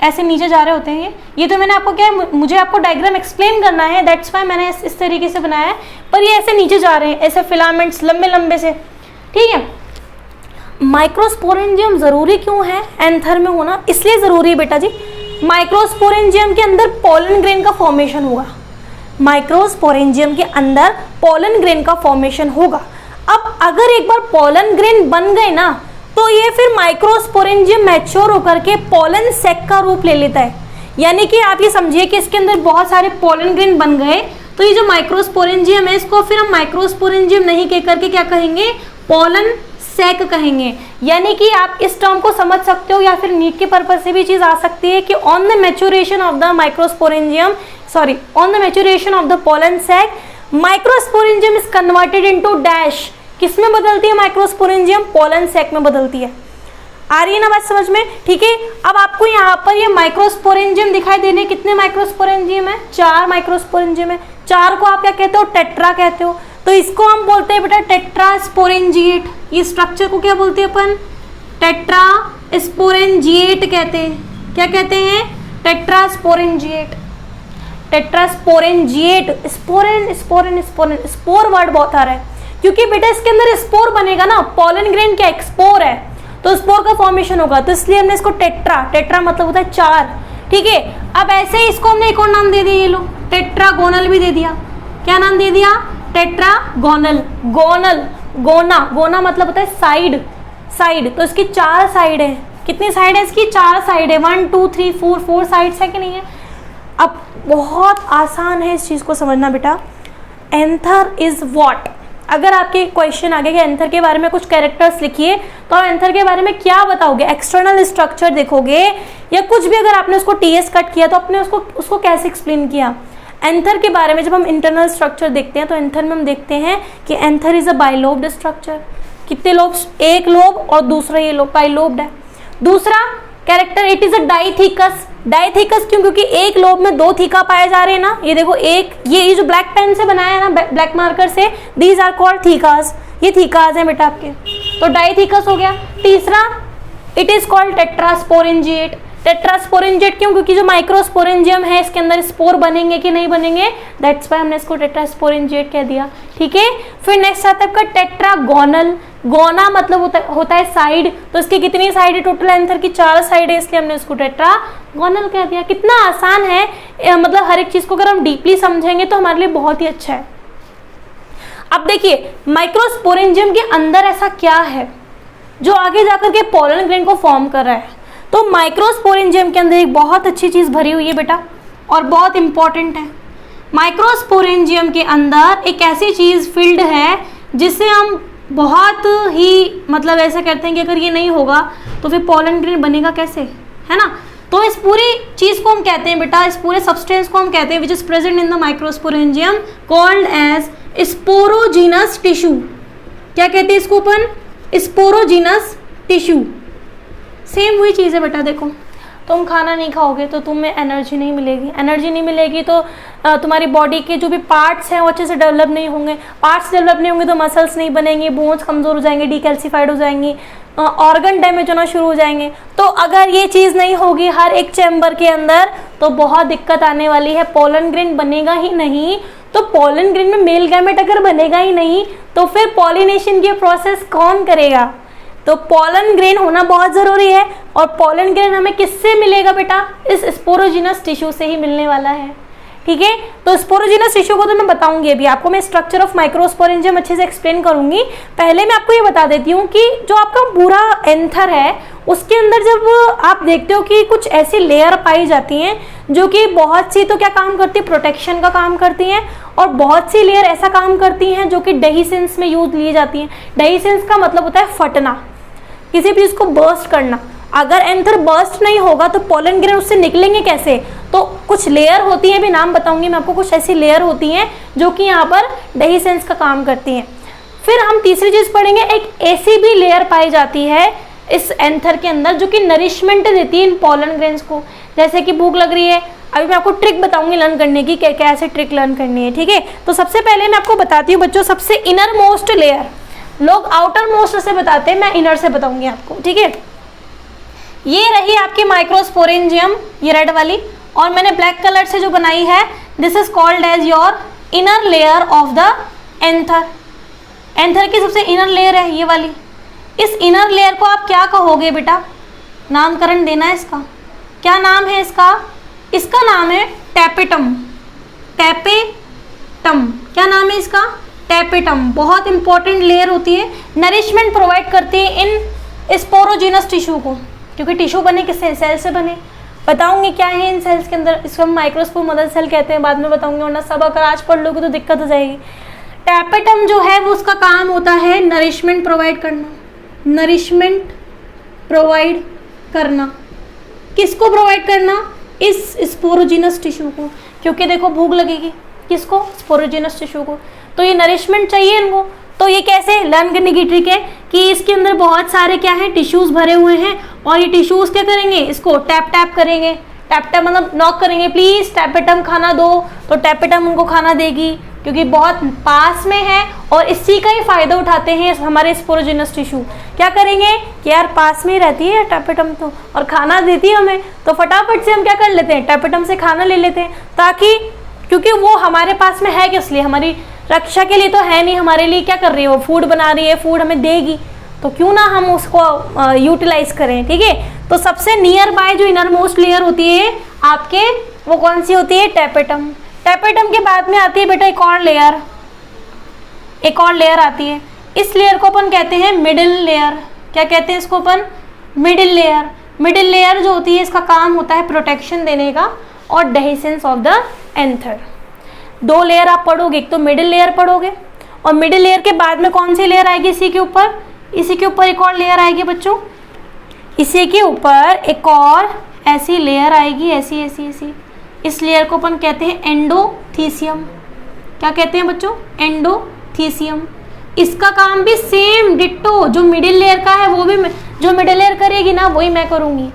ऐसे नीचे जा रहे होते हैं। ये तो मैंने आपको क्या है, मुझे आपको डायग्राम एक्सप्लेन करना है, दैट्स वाई मैंने इस तरीके से बनाया है। पर ये ऐसे नीचे जा रहे हैं, ऐसे फिलामेंट्स लंबे लंबे से, ठीक है। माइक्रोस्पोरेंजियम ज़रूरी क्यों है एंथर में होना? इसलिए ज़रूरी है बेटा जी, माइक्रोस्पोरेंजियम के अंदर पोलन ग्रेन का फॉर्मेशन होगा। माइक्रोस्पोरेंजियम के अंदर पोलन ग्रेन का फॉर्मेशन होगा। अब अगर एक बार पोलन ग्रेन बन गए ना, तो ये फिर माइक्रोस्पोरेंजियम मैच्योर होकर के पोलन सैक का रूप ले लेता है। यानी कि आप ये समझिए कि इसके अंदर बहुत सारे पोलन ग्रेन बन गए, तो ये जो माइक्रोस्पोरेंजियम है इसको फिर हम माइक्रोस्पोरेंजियम नहीं कह करके क्या कहेंगे? पोलन सैक कहेंगे। यानी कि आप इस टर्म को समझ सकते हो, या फिर नीट के पर्पज से भी चीज आ सकती है कि on the maturation of the microsporangium, sorry on the maturation of the pollen sac, microsporangium is converted into dash. किस में बदलती है माइक्रोस्पोरेंजियम? पोलन सैक में बदलती है। आ रही है ना बात समझ में? ठीक है। अब आपको यहाँ पर ये माइक्रोस्पोरेंजियम दिखाई दे रहे, कितने माइक्रोस्पोरेंजियम है? 4 माइक्रोस्पोरेंजियम है। 4 को आप क्या कहते हो? टेट्रा कहते हो। तो इसको हम बोलते हैं बेटा टेट्रास्पोरेंजिएट। ये स्ट्रक्चर को क्या बोलते हैं अपन? टेट्रास्पोरेंजिएट कहते हैं। क्या कहते हैं? टेट्रास्पोरेंजिएट। टेट्रास्पोरेंजिएट। स्पोर वर्ड बहुत आ रहा है, क्योंकि बेटा इसके अंदर स्पोर बनेगा ना। पोलन ग्रेन क्या स्पोर है, तो स्पोर का फॉर्मेशन होगा, तो इसलिए हमने इसको टेट्रा मतलब होता है 4, ठीक है। अब ऐसे ही इसको हमने एक और नाम दे दिया, ये लो टेट्रागोनल भी दे दिया। क्या नाम दे दिया? टेट्रागोनल। गोना मतलब होता है साइड, तो इसकी 4 साइड है। कितनी साइड है इसकी? 4 साइड है। 1 2 3 4 साइड्स है कि नहीं है? अब बहुत आसान है इस चीज को समझना बेटा। Anther is what? अगर आपके क्वेश्चन आगे के एंथर के बारे में कुछ कैरेक्टर्स लिखिए, तो आप एंथर के बारे में क्या बताओगे? एक्सटर्नल स्ट्रक्चर देखोगे या कुछ भी? अगर आपने उसको टीएस कट किया तो आपने उसको कैसे एक्सप्लेन किया? एंथर के बारे में जब हम इंटरनल स्ट्रक्चर देखते हैं, तो एंथर में हम देखते हैं कि anther is a bilobed structure. कितने लोब? एक लोब, और दूसरा ये लोब बाइलोब्ड है। दूसरा कैरेक्टर, इट इज अ डाइथिकस। डाइथिकस क्यों? क्योंकि एक लोब में 2 थीका पाए जा रहे हैं ना, ये देखो एक, ये जो ब्लैक पेन से बनाया है ना, ब्लैक मार्कर से, दीज आर कॉल्ड थीकास, ये थीकास है बेटा आपके, तो डाइथिकस हो गया। तीसरा, it is called tetrasporangiate. Tetrasporangiate क्यों? क्योंकि जो माइक्रोस्पोरेंजियम है इसके अंदर स्पोर बनेंगे कि नहीं बनेंगे, दैट्स व्हाई हमने इसको टेट्रास्पोरेंजिएट कह दिया, ठीक है। फिर नेक्स्ट आता है आपका टेट्रागोनल। गोना मतलब होता है साइड, तो इसकी कितनी साइड है? टोटल एंथर की 4 साइड है, इसलिए हमने इसको टेट्रागोनल कह दिया। कितना आसान है, मतलब हर एक चीज को अगर हम डीपली समझेंगे तो हमारे लिए बहुत ही अच्छा है। अब देखिए माइक्रोस्पोरेंजियम के अंदर ऐसा क्या है जो आगे जाकर के पोलन ग्रेन को फॉर्म कर रहा है। तो माइक्रोस्पोरेंजियम के अंदर एक बहुत अच्छी चीज भरी हुई है बेटा, और बहुत इंपॉर्टेंट है। माइक्रोस्पोरेंजियम के अंदर एक ऐसी चीज फिल्ड है जिसे हम बहुत ही मतलब ऐसा कहते हैं कि अगर ये नहीं होगा तो फिर पोलन ग्रेन बनेगा कैसे, है ना। तो इस पूरी चीज को हम कहते हैं बेटा, इस पूरे सब्सटेंस को हम कहते हैं which is present in the microsporangium called as sporogenous tissue. क्या कहते हैं इसको अपन? Sporogenous tissue. सेम वही चीज़ है बेटा, देखो तुम खाना नहीं खाओगे तो तुम्हें एनर्जी नहीं मिलेगी, एनर्जी नहीं मिलेगी तो तुम्हारी बॉडी के जो भी पार्ट्स हैं वो अच्छे से डेवलप नहीं होंगे, पार्ट्स डेवलप नहीं होंगे तो मसल्स नहीं बनेंगे, बोन्स कमज़ोर हो जाएंगे, डीकैल्सिफाइड हो जाएंगी, ऑर्गन डैमेज होना शुरू हो जाएंगे। तो अगर ये चीज़ नहीं होगी हर एक चैम्बर के अंदर तो बहुत दिक्कत आने वाली है, पोलन ग्रेन बनेगा ही नहीं। तो पोलन ग्रेन में मेल गैमेट अगर बनेगा ही नहीं तो फिर पॉलिनेशन की प्रोसेस कौन करेगा? तो पोलन ग्रेन होना बहुत ज़रूरी है, और पोलन ग्रेन हमें किससे मिलेगा बेटा? इस स्पोरोजीनस टिश्यू से ही मिलने वाला है, ठीक है। तो स्पोरोजीनस टिश्यू को तो मैं बताऊंगी अभी आपको, मैं स्ट्रक्चर ऑफ माइक्रोस्पोरेंजियम अच्छे से एक्सप्लेन करूंगी। पहले मैं आपको ये बता देती हूँ कि जो आपका पूरा एंथर है उसके अंदर जब आप देखते हो कि कुछ ऐसी लेयर पाई जाती हैं जो कि बहुत सी तो क्या काम करती है? प्रोटेक्शन का काम करती हैं, और बहुत सी लेयर ऐसा काम करती हैं जो कि डेहिसेंस में यूज ली जाती हैं। डेहिसेंस का मतलब होता है फटना, किसी भी चीज को बर्स्ट करना। अगर एंथर बर्स्ट नहीं होगा तो पोलन ग्रेन उससे निकलेंगे कैसे? तो कुछ लेयर होती है, भी नाम बताऊंगी मैं आपको, कुछ ऐसी लेयर होती हैं जो कि यहाँ पर डेहिसेंस का काम करती हैं। फिर हम तीसरी चीज पढ़ेंगे, एक ऐसी भी लेयर पाई जाती है इस एंथर के अंदर जो कि नरिशमेंट देती है इन पोलन ग्रेन्स को। जैसे कि भूख लग रही है, अभी मैं आपको ट्रिक बताऊंगी लर्न करने की, क्या ऐसे ट्रिक लर्न करनी है, ठीक है। तो सबसे पहले मैं आपको बताती हूँ बच्चों, सबसे इनर मोस्ट लेयर, लोग आउटर मोस्ट से बताते हैं, मैं इनर से बताऊंगी आपको, ठीक है। ये रही आपकी माइक्रोस्पोरेंजियम, ये रेड वाली, और मैंने ब्लैक कलर से जो बनाई है this is called as your inner layer of the anther. Anther की सबसे इनर लेयर है ये वाली। इस इनर लेयर को आप क्या कहोगे बेटा? नामकरण देना है इसका, क्या नाम है इसका? इसका नाम है टैपेटम। टैपेटम क्या नाम है इसका? टैपेटम। बहुत इंपॉर्टेंट लेयर होती है, नरिशमेंट प्रोवाइड करती है इन स्पोरोजीनस टिश्यू को, क्योंकि टिश्यू बने किससे? सेल से बने। बताऊंगी क्या है इन सेल्स के अंदर, इसको हम माइक्रोस्कोप मदर सेल कहते हैं, बाद में बताऊंगी, वरना सब अगर आज पढ़ लोगे तो दिक्कत हो जाएगी। टैपेटम जो है वो उसका काम होता है नरिशमेंट प्रोवाइड करना। नरिशमेंट प्रोवाइड करना किसको प्रोवाइड करना? इस स्पोरोजीनस टिश्यू को, क्योंकि देखो भूख लगेगी किसको? स्पोरोजीनस टिश्यू को, तो ये नरिशमेंट चाहिए इनको। तो ये कैसे लर्न करने की ट्रिक है कि इसके अंदर बहुत सारे क्या है? टिश्यूज भरे हुए हैं, और ये टिश्यूज क्या करेंगे? इसको टैप टैप करेंगे, टैप टैप मतलब नॉक करेंगे, प्लीज टैपेटम खाना दो, तो टैपेटम उनको खाना देगी क्योंकि बहुत पास में है, और इसी का ही फायदा उठाते हैं हमारे स्पोरोजीनस टिश्यू। क्या करेंगे कि यार पास में ही रहती है टैपेटम तो, और खाना देती है हमें, तो फटाफट से हम क्या कर लेते हैं? टैपेटम से खाना ले लेते हैं, ताकि क्योंकि वो हमारे पास में है किस लिए? हमारी रक्षा के लिए तो है नहीं, हमारे लिए क्या कर रही है? वो फूड बना रही है, फूड हमें देगी, तो क्यों ना हम उसको यूटिलाइज करें, ठीक है। तो सबसे नियर बाय जो इनर मोस्ट लेयर होती है आपके, वो कौन सी होती है? टैपेटम। टैपेटम के बाद में आती है बेटा एक और लेयर, एक और लेयर आती है। इस लेयर को अपन कहते हैं मिडिल लेयर। क्या कहते हैं इसको अपन? Middle layer. मिडिल लेयर जो होती है इसका काम होता है प्रोटेक्शन देने का और dehiscence of the anther. 2 layer आप पढ़ोगे, एक तो मिडिल लेयर पढ़ोगे, और मिडिल लेयर के बाद में कौन सी लेयर आएगी? इसी के ऊपर, इसी के ऊपर एक और लेयर आएगी बच्चों, इसी के ऊपर एक और ऐसी लेयर आएगी, ऐसी ऐसी ऐसी। इस लेयर को अपन कहते हैं एंडोथीसियम। क्या कहते हैं बच्चों? एंडोथीसियम। इसका काम भी सेम डिट्टो जो मिडिल लेयर का है, वो भी जो मिडिल लेयर करेगी ना वही मैं करूँगी।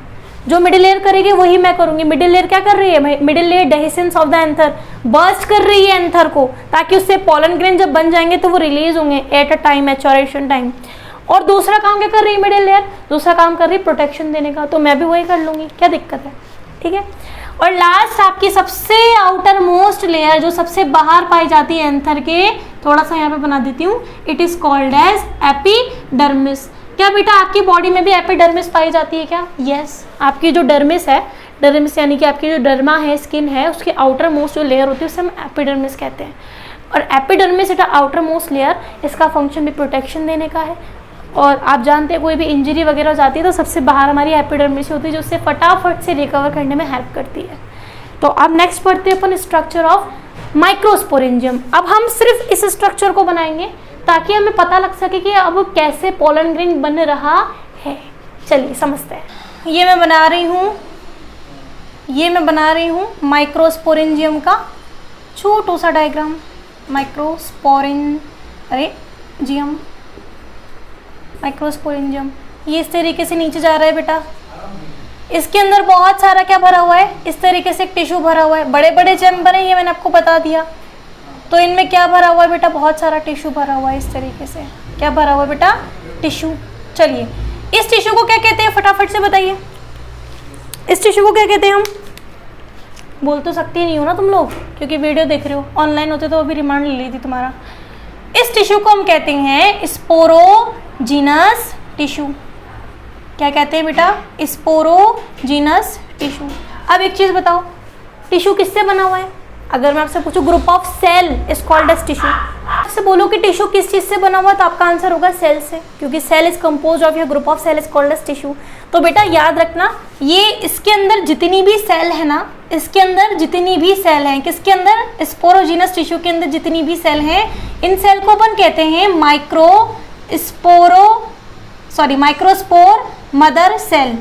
जो मिडिल लेयर करेगी वही मैं करूंगी। मिडिल लेयर क्या कर रही है, middle layer dehiscence of the anther, burst कर रही है एंथर को, ताकि उससे पॉलन ग्रेन जब बन जाएंगे तो वो रिलीज होंगे at a time, maturation time. और दूसरा काम क्या कर रही है मिडिल लेयर, दूसरा काम कर रही है प्रोटेक्शन देने का, तो मैं भी वही कर लूंगी, क्या दिक्कत है, ठीक है। और लास्ट आपकी सबसे आउटर मोस्ट लेयर जो सबसे बाहर पाई जाती है एंथर के, थोड़ा सा यहाँ पे बना देती हूँ, it is called as epidermis. क्या बेटा आपकी बॉडी में भी एपिडर्मिस पाई जाती है क्या? यस, आपकी जो डर्मिस है, डर्मिस यानी कि आपकी जो डर्मा है, स्किन है, उसके आउटर मोस्ट जो लेयर होती है उसे हम एपिडर्मिस कहते हैं। और epidermis it outer most layer, इसका फंक्शन भी प्रोटेक्शन देने का है। और आप जानते हैं कोई भी इंजरी वगैरह हो जाती है तो सबसे बाहर हमारी एपिडर्मिस होती है, जो उससे फटाफट से रिकवर करने में हेल्प करती है। तो अब नेक्स्ट पढ़ते हैं अपन स्ट्रक्चर ऑफ माइक्रोस्पोरेंजियम। अब हम सिर्फ इस स्ट्रक्चर को बनाएंगे ताकि हमें पता लग सके कि अब कैसे पोलन ग्रेन बन रहा है। चलिए समझते हैं। ये मैं बना रही हूँ माइक्रोस्पोरेंजियम का छोटू सा डायग्राम। माइक्रोस्पोरेंजियम ये इस तरीके से नीचे जा रहा है बेटा। इसके अंदर बहुत सारा क्या भरा हुआ है, इस तरीके से एक टिश्यू भरा हुआ है। बड़े बड़े चैम्बर है, ये मैंने आपको बता दिया। तो इनमें क्या भरा हुआ है बेटा, बहुत सारा टिश्यू भरा हुआ है। इस तरीके से क्या भरा हुआ है बेटा, टिश्यू। चलिए इस टिश्यू को क्या कहते हैं, फटाफट से बताइए। इस टिश्यू को क्या कहते हैं हम? बोल तो सकती नहीं हो ना तुम लोग, क्योंकि वीडियो देख रहे हो। ऑनलाइन होते तो अभी रिमांड ले ली थी तुम्हारा। इस टिश्यू को हम कहते हैं स्पोरोजीनस टिश्यू। क्या कहते हैं बेटा, स्पोरोजीनस टिश्यू। अब एक चीज बताओ, टिश्यू किससे बना हुआ है? अगर मैं आपसे पूछूं group of cell is called as tissue, आपसे बोलो कि टिश्यू किस चीज से बना हुआ है, तो आपका आंसर होगा सेल से, क्योंकि सेल इज कंपोज ऑफ, या group of cell is called as tissue. तो बेटा याद रखना, ये इसके अंदर जितनी भी सेल है ना, इसके अंदर जितनी भी सेल हैं, किसके अंदर, स्पोरोजीनस टिश्यू के अंदर जितनी भी सेल हैं, इन सेल को अपन कहते हैं माइक्रोस्पोर मदर सेल।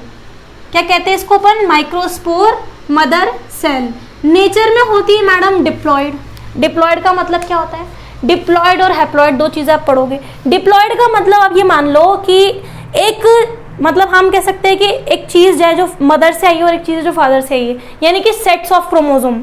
क्या कहते हैं इसको अपन, माइक्रोस्पोर मदर सेल। नेचर में होती है मैडम डिप्लॉयड। डिप्लॉयड का मतलब क्या होता है, डिप्लॉयड और हैप्लॉयड दो चीज़ें आप पढ़ोगे। डिप्लॉयड का मतलब आप ये मान लो कि एक, मतलब हम कह सकते हैं कि एक चीज़ है जो मदर से आई है और एक चीज़ है जो फादर से आई है, यानी कि सेट्स ऑफ क्रोमोसोम।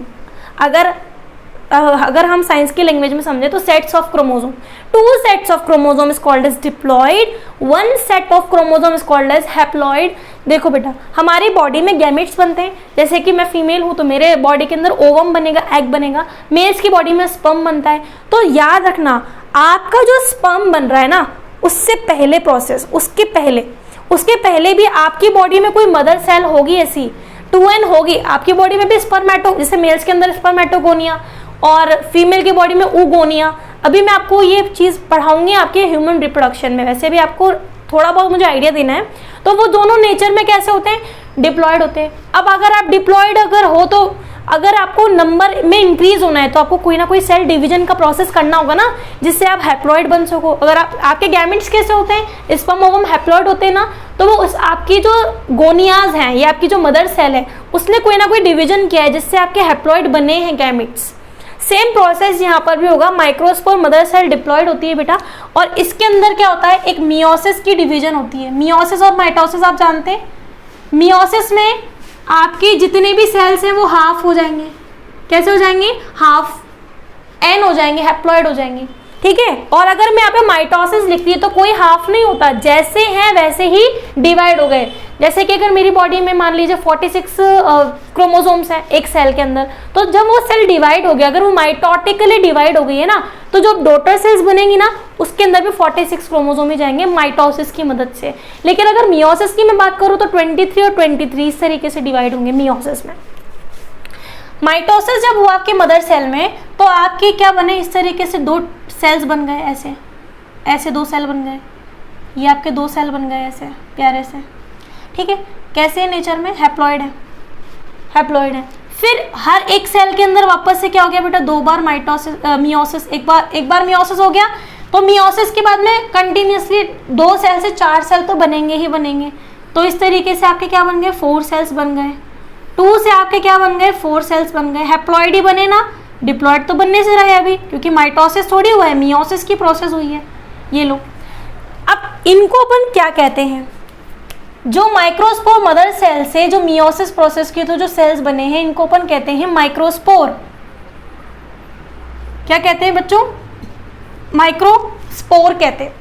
अगर हम साइंस की लैंग्वेज में समझे तो sets of chromosome, 2 sets of chromosome is called as diploid, 1 set of chromosome is called as haploid. देखो बेटा, हमारी बॉडी में गैमेट्स बनते हैं। जैसे कि मैं फीमेल हूं तो मेरे बॉडी के अंदर ओवम बनेगा, एग बनेगा। मेल्स की बॉडी में स्पर्म बनता है। तो याद रखना, आपका जो स्पर्म बन रहा है ना, उससे पहले प्रोसेस, उसके पहले भी आपकी बॉडी में कोई मदर सेल होगी, ऐसी 2n होगी। आपकी बॉडी में भी स्पर्मेटो, जैसे मेल्स के अंदर स्पर्मेटोगोनिया और फीमेल की बॉडी में oogonia। अभी मैं आपको ये चीज़ पढ़ाऊंगी आपके ह्यूमन रिप्रोडक्शन में, वैसे भी आपको थोड़ा बहुत मुझे आइडिया देना है। तो वो दोनों नेचर में कैसे होते हैं, डिप्लॉयड होते हैं। अब अगर आप डिप्लॉयड अगर हो, तो अगर आपको नंबर में इंक्रीज होना है तो आपको कोई ना कोई सेल डिवीजन का प्रोसेस करना होगा ना, जिससे आप हैप्लॉयड बन सको। अगर आपके गैमेट्स कैसे होते हैं, स्पर्म ओवम हैप्लॉयड होते हैं ना, तो वो आपकी जो गोनियाज हैं, या आपकी जो मदर सेल है, उसने कोई ना कोई डिवीजन किया है जिससे आपके हैप्लॉयड बने हैं गैमेट्स। सेम प्रोसेस यहाँ पर भी होगा। माइक्रोस्पोर मदर सेल डिप्लॉयड होती है बेटा, और इसके अंदर क्या होता है, एक मियोसिस की डिवीजन होती है। मियोसिस और माइटोसिस आप जानते हैं। मियोसिस में आपकी जितने भी सेल्स हैं वो हाफ हो जाएंगे। कैसे हो जाएंगे, हाफ, एन हो जाएंगे, हैप्लॉयड हो जाएंगे, ठीक है। और अगर मैं यहाँ पे माइटोसिस लिख दी तो कोई हाफ नहीं होता, जैसे हैं वैसे ही डिवाइड हो गए। जैसे कि अगर मेरी बॉडी में मान लीजिए 46 क्रोमोसोम्स हैं एक सेल के अंदर, तो जब वो सेल डिवाइड हो गया, अगर वो माइटोटिकली डिवाइड हो गई है ना, तो जो डॉटर सेल्स बनेंगी ना, उसके अंदर भी 46 क्रोमोसोम ही जाएंगे माइटोसिस की मदद से। लेकिन अगर मियोसिस की मैं बात करूँ तो 23 और 23 इस तरीके से डिवाइड होंगे मियोसिस में। माइटोसिस जब हुआ आपके मदर सेल में, तो आपके क्या बने, इस तरीके से 2 सेल्स बन गए, ऐसे 2 सेल बन गए। ये आपके 2 सेल बन गए ऐसे प्यारे से, ठीक है। कैसे नेचर में, हैप्लॉयड है। फिर हर एक सेल के अंदर वापस से क्या हो गया बेटा, 2 बार मियोसिस। एक बार मियोसिस हो गया, तो मियोसिस के बाद में कंटिन्यूसली 2 सेल से 4 सेल तो बनेंगे ही बनेंगे। तो इस तरीके से आपके क्या बन गए, 4 सेल्स बन गए। 2 से आपके क्या बन गए, 4 सेल्स बन गए। हैप्लॉयड ही बने ना, डिप्लॉयड तो बनने से रहे अभी, क्योंकि माइटोसिस थोड़ी हुआ है, मियोसिस की प्रोसेस हुई है। ये लो, अब इनको अपन क्या कहते हैं, जो माइक्रोस्पोर मदर सेल से जो मियोसिस प्रोसेस के थ्रू जो सेल्स बने हैं इनको अपन कहते हैं माइक्रोस्पोर। क्या कहते हैं बच्चों? माइक्रोस्पोर कहते हैं।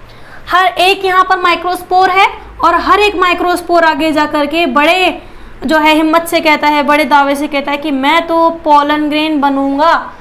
हर एक यहाँ पर माइक्रोस्पोर है और हर एक माइक्रोस्पोर आगे जा करके बड़े जो है हिम्मत से कहता है, बड़े दावे से कहता है कि मैं तो पोलन ग्रेन बनूंगा,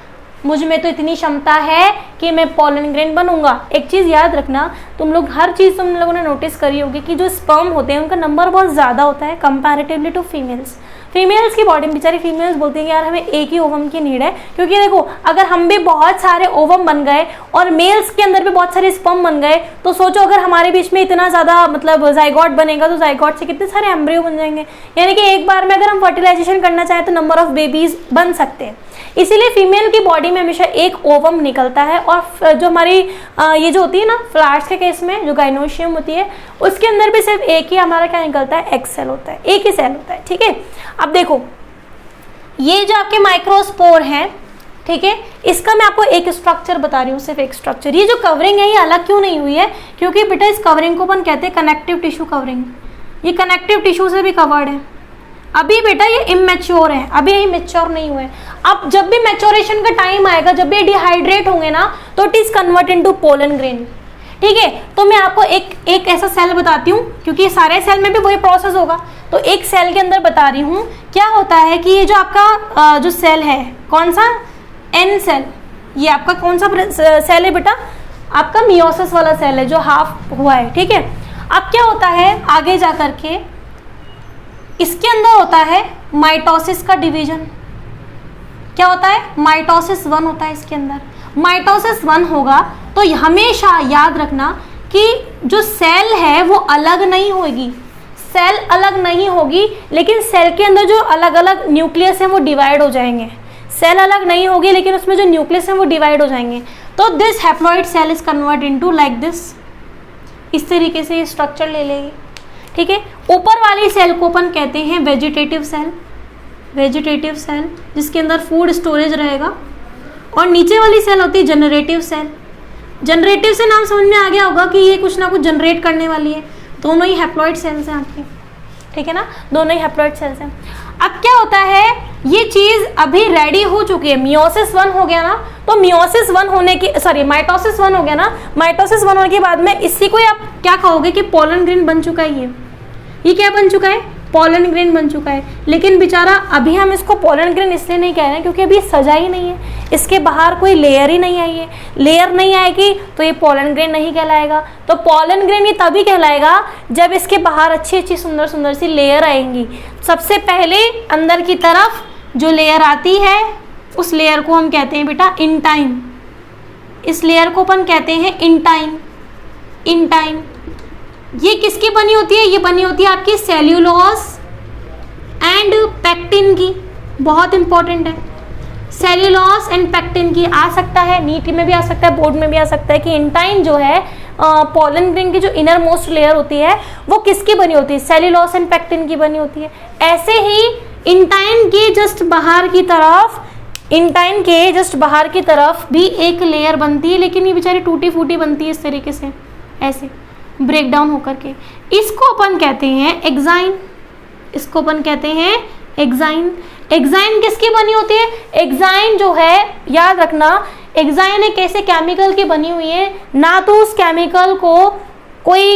मुझ में तो इतनी क्षमता है कि मैं पोलन ग्रेन बनूंगा। एक चीज़ याद रखना, तुम लोग हर चीज़ तुम लोगों ने नोटिस करी होगी कि जो स्पर्म होते हैं उनका नंबर बहुत ज़्यादा होता है कंपैरेटिवली टू फीमेल्स। फीमेल्स की बॉडी में बेचारी फीमेल्स बोलती हैं कि यार हमें एक ही ओवम की नीड है, क्योंकि देखो अगर हम भी बहुत सारे ओवम बन गए और मेल्स के अंदर भी बहुत सारे स्पर्म बन गए तो सोचो अगर हमारे बीच में इतना ज़्यादा मतलब जाइगोट बनेगा तो जाइगोट से कितने सारे एम्ब्रियो बन जाएंगे। यानी कि एक बार में अगर हम फर्टिलाइजेशन करना चाहें तो नंबर ऑफ बेबीज बन सकते हैं। इसीलिए फीमेल की बॉडी में हमेशा एक ओवम निकलता है और जो हमारी ये जो होती है ना फ्लैट्स के केस में जो गाइनोशियम होती है उसके अंदर भी सिर्फ एक ही हमारा क्या निकलता है, एग सेल होता है, एक ही सेल होता है। ठीक है, अब देखो ये जो आपके माइक्रोस्पोर हैं, ठीक है, इसका मैं आपको एक स्ट्रक्चर बता रही हूँ, सिर्फ एक स्ट्रक्चर। ये जो कवरिंग है ये अलग क्यों नहीं हुई है? क्योंकि बेटा इस कवरिंग को अपन कहते हैं कनेक्टिव टिश्यू कवरिंग। ये कनेक्टिव टिश्यू से भी कवर्ड है। अभी बेटा ये इमेच्योर है, अभी ये मैच्योर नहीं हुए। अब जब भी मैच्योरेशन का टाइम आएगा, जब भी डिहाइड्रेट होंगे ना, तो it is convert into pollen grain. ठीक है, तो मैं आपको एक ऐसा सेल बताती हूँ, क्योंकि सारे सेल में भी वही प्रोसेस होगा। तो एक सेल के अंदर बता रही हूँ क्या होता है कि ये जो आपका जो सेल है, कौन सा, एन सेल, ये आपका कौन सा सेल है बेटा? आपका मियोसिस वाला सेल है जो हाफ हुआ है। ठीक है, अब क्या होता है आगे जा करके इसके अंदर होता है माइटोसिस का डिवीजन। क्या होता है? माइटोसिस 1 होता है इसके अंदर। माइटोसिस 1 होगा तो हमेशा याद रखना कि जो सेल है वो अलग नहीं होगी, सेल अलग नहीं होगी, लेकिन सेल के अंदर जो अलग अलग न्यूक्लियस हैं वो डिवाइड हो जाएंगे। सेल अलग नहीं होगी लेकिन उसमें जो न्यूक्लियस हैं वो डिवाइड हो जाएंगे। तो this haploid cell is convert into like this, इस तरीके से ये स्ट्रक्चर ले लेगी। ठीक है, ऊपर वाली सेल को अपन कहते हैं वेजिटेटिव सेल, वेजिटेटिव सेल जिसके अंदर फूड स्टोरेज रहेगा, और नीचे वाली सेल होती है जनरेटिव सेल। जनरेटिव से नाम समझ में आ गया होगा कि ये कुछ ना कुछ जनरेट करने वाली है। दोनों ही हैप्लॉइड सेल्स हैं आपकी, ठीक है ना, दोनों ही हैप्लॉइड सेल्स हैं। अब क्या होता है, ये चीज़ अभी रेडी हो चुकी है, मियोसिस 1 हो गया ना, तो मियोसिस 1 होने की माइटोसिस 1 हो गया ना, माइटोसिस 1 होने के बाद में इसी को आप क्या कहोगे कि पोलन ग्रेन बन चुका है। ये क्या बन चुका है? पोलन ग्रेन बन चुका है। लेकिन बेचारा अभी हम इसको पोलन ग्रेन इसलिए नहीं कह रहे हैं क्योंकि अभी सजा ही नहीं है, इसके बाहर कोई लेयर ही नहीं आई है। लेयर नहीं आएगी तो ये पोलन ग्रेन नहीं कहलाएगा। तो पोलन ग्रेन ये तभी कहलाएगा जब इसके बाहर अच्छी अच्छी सुंदर सुंदर सी लेयर आएंगी। सबसे पहले अंदर की तरफ जो लेयर आती है उस लेयर को हम कहते हैं बेटा इंटाइन। इस लेयर को अपन कहते हैं इंटाइन। इंटाइन ये किसकी बनी होती है? ये बनी होती है आपकी सेल्यूलोज एंड पेक्टिन की। बहुत इंपॉर्टेंट है, सेल्यूलोज एंड पेक्टिन की। आ सकता है नीट में भी आ सकता है, बोर्ड में भी आ सकता है कि इंटाइन जो है पोलन ग्रेन की जो इनर मोस्ट लेयर होती है वो किसकी बनी होती है? सेल्यूलोज एंड पेक्टिन की बनी होती है। ऐसे ही इंटाइन के जस्ट बाहर की तरफ, इंटाइन के जस्ट बाहर की तरफ भी एक लेयर बनती है, लेकिन ये बेचारी टूटी फूटी बनती है इस तरीके से, ऐसे ब्रेक डाउन होकर के। इसको अपन कहते हैं एक्साइन। इसको अपन कहते हैं एक्साइन। एक्साइन किसकी बनी होती है? एक्साइन जो है याद रखना, एक्साइन एक ऐसे केमिकल की बनी हुई है, ना तो उस केमिकल को कोई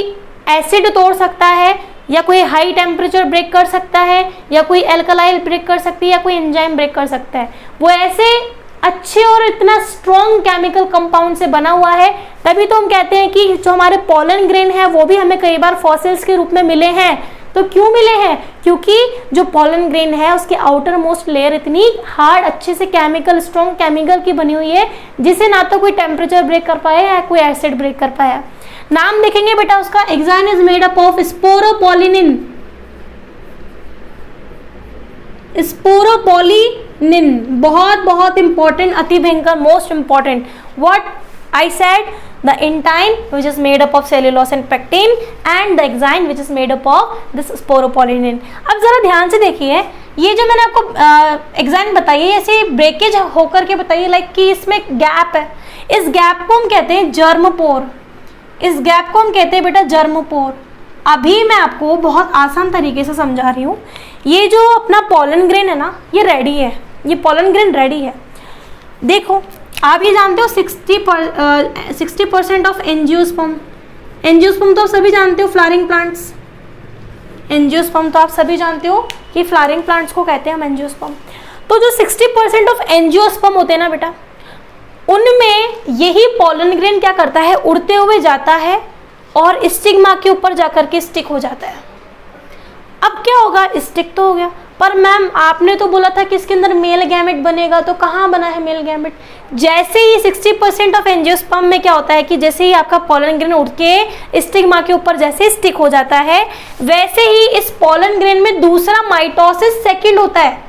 एसिड तोड़ सकता है, या कोई हाई टेम्परेचर ब्रेक कर सकता है, या कोई एल्कलाइल ब्रेक कर सकती है, या कोई एंजाइम ब्रेक कर सकता है। वो ऐसे अच्छे और इतना स्ट्रॉन्ग केमिकल कंपाउंड से बना हुआ है, तभी तो हम कहते हैं कि जो हमारे पोलन ग्रेन है वो भी हमें कई बार फॉसिल्स के रूप में मिले हैं। तो क्यों मिले हैं? क्योंकि जो पोलन ग्रेन है उसकी आउटर मोस्ट लेयर इतनी हार्ड, अच्छे से केमिकल, स्ट्रॉन्ग केमिकल की बनी हुई है, जिसे ना तो कोई टेम्परेचर ब्रेक कर पाया या कोई एसिड ब्रेक कर पाया। नाम देखेंगे बेटा उसका, exine is made up of sporopollenin. Sporopollenin बहुत बहुत इंपॉर्टेंट, अति भयंकर, most important. What I said, the intine which is made up of cellulose and pectin and the exine which is made up of this sporopollenin। अब जरा ध्यान से देखिए, ये जो मैंने आपको एक्साइन बताई है ऐसे ब्रेकेज होकर के बताइए, लाइक कि इसमें गैप है, इस गैप को हम कहते हैं जर्मपोर। इस गैप को हम कहते हैं बेटा जर्मपोर। अभी मैं आपको बहुत आसान तरीके से समझा रही हूँ। ये जो अपना पॉलन ग्रेन है ना, ये रेडी है, ये पॉलन ग्रेन रेडी है। देखो आप ये जानते हो 60% ऑफ एंजियोस्पर्म, एंजियोस्पर्म तो आप सभी जानते हो, फ्लावरिंग प्लांट्स, एंजियोस्पर्म तो आप सभी जानते हो कि फ्लावरिंग प्लांट्स को कहते हैं हम एंजियोस्पर्म। तो जो 60% ऑफ एंजियोस्पर्म होते हैं ना बेटा, उनमें यही पॉलन ग्रेन क्या करता है, उड़ते हुए जाता है और स्टिग्मा के ऊपर जाकर के स्टिक हो जाता है। अब क्या होगा, स्टिक तो हो गया, पर मैम आपने तो बोला था कि इसके अंदर मेल गैमेट बनेगा, तो कहाँ बना है मेल गैमेट? जैसे ही 60% ऑफ एंजियोस्पर्म में क्या होता है कि जैसे ही आपका पॉलन ग्रेन उड़ के स्टिग्मा के ऊपर जैसे स्टिक हो जाता है, वैसे ही इस पॉलन ग्रेन में दूसरा माइटोसिस सेकंड होता है।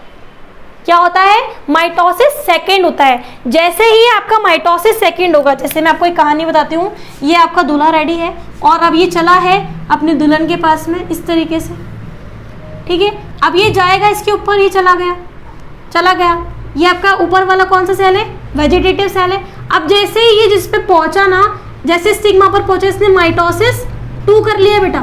क्या होता है? माइटोसिस सेकंड होता है। जैसे ही आपका माइटोसिस सेकंड होगा, जैसे मैं आपको एक कहानी बताती हूँ, ये आपका दूल्हा रेडी है और अब ये चला है अपने दुल्हन के पास में इस तरीके से, ठीक है। अब ये जाएगा इसके ऊपर, ये चला गया, चला गया। ये आपका ऊपर वाला कौन सा सेल है? वेजिटेटिव सेल है। अब जैसे ही ये जिस पे पहुंचा ना, जैसे स्टिग्मा पर पहुंचा, इसने माइटोसिस 2 कर लिया बेटा।